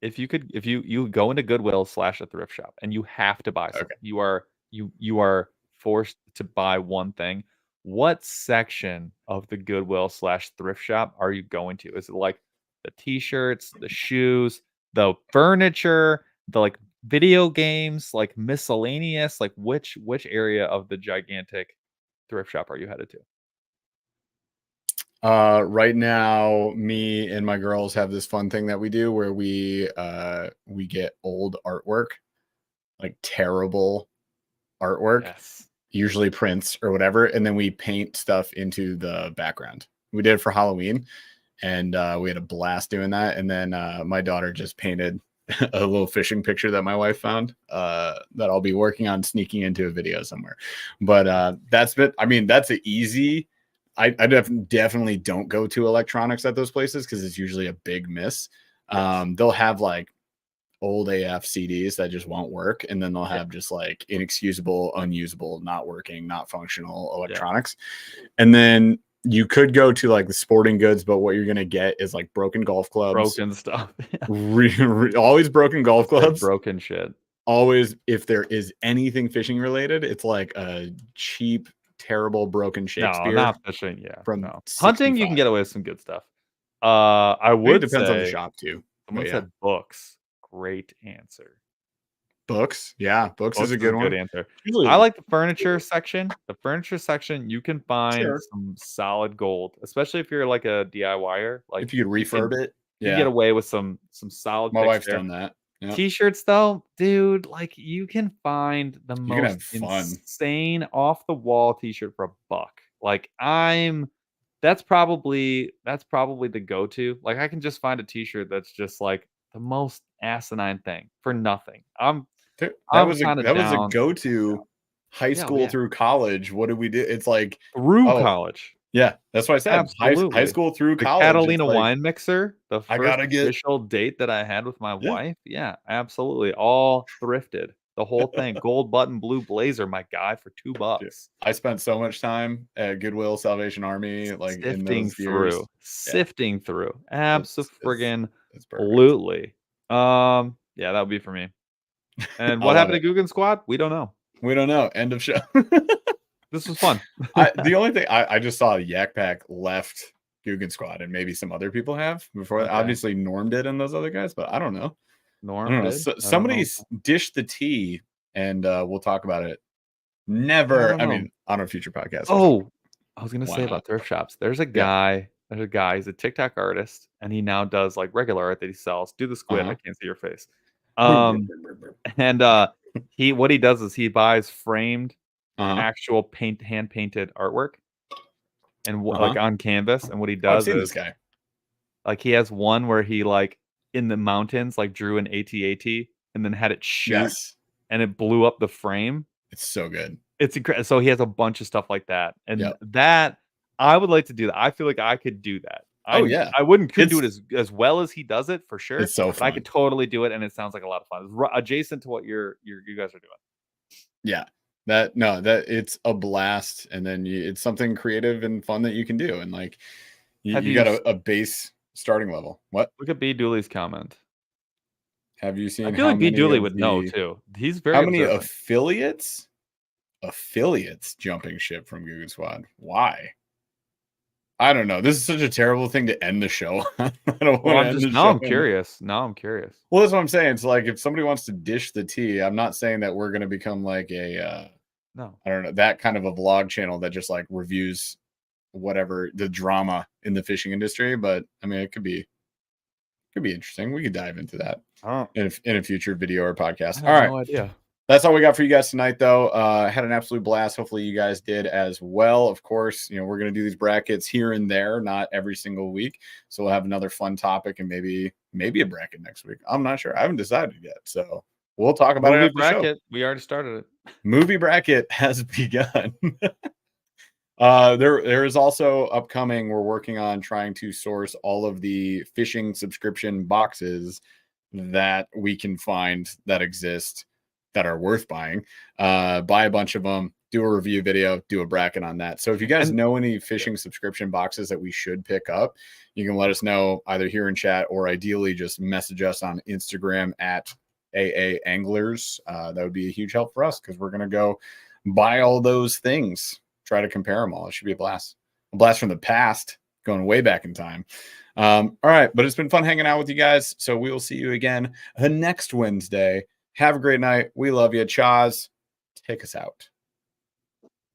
if you go into Goodwill / a thrift shop and you have to buy something, Okay. you are forced to buy one thing. What section of the Goodwill / thrift shop are you going to? Is it like the t-shirts, the shoes, the furniture, the like video games, like miscellaneous? Like which area of the gigantic thrift shop are you headed to? Right now, me and my girls have this fun thing that we do where we get old artwork, like terrible artwork, Yes. usually prints or whatever, and then we paint stuff into the background. We did it for Halloween, and we had a blast doing that. And then my daughter just painted a little fishing picture that my wife found that I'll be working on sneaking into a video somewhere. But that's been, I mean, that's an easy. I definitely don't go to electronics at those places because it's usually a big miss. Yes. They'll have like old AF CDs that just won't work, and then they'll Yeah. have just like inexcusable, unusable, not working, not functional Yeah. electronics. And then you could go to like the sporting goods, but what you're gonna get is like broken golf clubs, Broken stuff. always broken golf Just like clubs. broken shit. Always, if there is anything fishing related, it's like a cheap, terrible, broken No, Shakespeare not fishing. Yeah, from no. Hunting, you 65. can get away with some good stuff. I I think it would depends on the say shop too. someone But yeah, said books. Great answer. books. Yeah, books is Books a is a good good one. answer. I Usually, like the furniture section. The furniture section, you can find sure. some solid gold, especially if you're like a DIYer. Like If you could refurb it, you can get yeah. away with some solid My picks wife's there. done that. Yeah. T-shirts though, dude, like you can find the You can most have fun. insane off the wall t-shirt for $1. Like that's probably the go-to. Like I can just find a t-shirt that's just like the most asinine thing for nothing. That I'm was a kind of that was a down. go-to high Yeah, oh, school yeah. through college. What did we do? It's like, Through oh, college. yeah, that's what I said. High Absolutely. school through The college. It's Catalina like, wine mixer, the I first gotta get official date that I had with my yeah. wife, yeah, absolutely, all thrifted, the whole thing, gold button, blue blazer, my guy, for 2 Dude, bucks. I spent so much time at Goodwill, Salvation Army, like in Sifting those through, years. Yeah, sifting through, it's it's it's perfect. absolutely. Yeah, that would be for me. And I what love happened it. to Guggen Squad? We don't know. We don't know. End of show. This was fun. The only thing I just saw Yak Pack left Guggen Squad, and maybe some other people have before. Okay. Obviously, Norm did and those other guys, but I don't know. I Norm don't know. did? I don't know. Somebody's dished the tea, and we'll talk about it. Yeah, I Never. don't I know. mean, on a future podcast, we'll talk. Oh, I was gonna Why say not? about thrift shops. Yeah. There's a guy, he's a TikTok artist, and he now does like regular art that he sells. Do the Uh squid, I huh. can't see your face. Um, and what he does is he buys framed, Uh huh. actual hand painted artwork and Uh like huh. on canvas. And what he Oh, I've does seen this is guy. like he has one where he like in the mountains like drew an AT-AT and then had it shoot Yes, and it blew up the frame. it's so good. It's incredible. So he has a bunch of stuff like that, and Yep. that I would like to do that. I feel like I could do that. Oh yeah. Couldn't do It's it as well as he does it for sure, it's so but I could fun. totally do it, and it sounds like a lot of fun. It's adjacent to what you guys are doing. Yeah. That no, that it's a blast, and then it's something creative and fun that you can do, and like Have you you got a base starting level. What look at B Dooley's comment? have you I seen? feel How like B many Dooley of would know the too. He's how very many observant. affiliates jumping ship from Google Squad? Why? I don't know. This is such a terrible thing to end the show on. I don't Well, want to end the now show. I'm curious. Now I'm curious. Well, that's what I'm saying. It's like if somebody wants to dish the tea, I'm not saying that we're going to become like No. I don't know, that kind of a vlog channel that just like reviews whatever the drama in the fishing industry. But I mean, it could be interesting. We could dive into that Oh, in a future video or I podcast. All have right. no idea. That's all we got for you guys tonight, though. Had an absolute blast. Hopefully, you guys did as well. Of course, we're going to do these brackets here and there, not every single week. So we'll have another fun topic and maybe a bracket next week. I'm not sure. I haven't decided yet. So we'll talk about it Movie after the show. bracket. We already started it. Movie bracket has begun. There is also upcoming. We're working on trying to source all of the fishing subscription boxes that we can find that exist that are worth buying. Buy a bunch of them, do a review video, do a bracket on that. So if you guys know any fishing subscription boxes that we should pick up, you can let us know either here in chat or ideally just message us on Instagram at AA Anglers. That would be a huge help for us because we're going to go buy all those things, try to compare them all. It should be a blast. A blast from the past, going way back in time. All right, but it's been fun hanging out with you guys. So we will see you again next Wednesday. Have a great night. We love you. Chaz, take us out.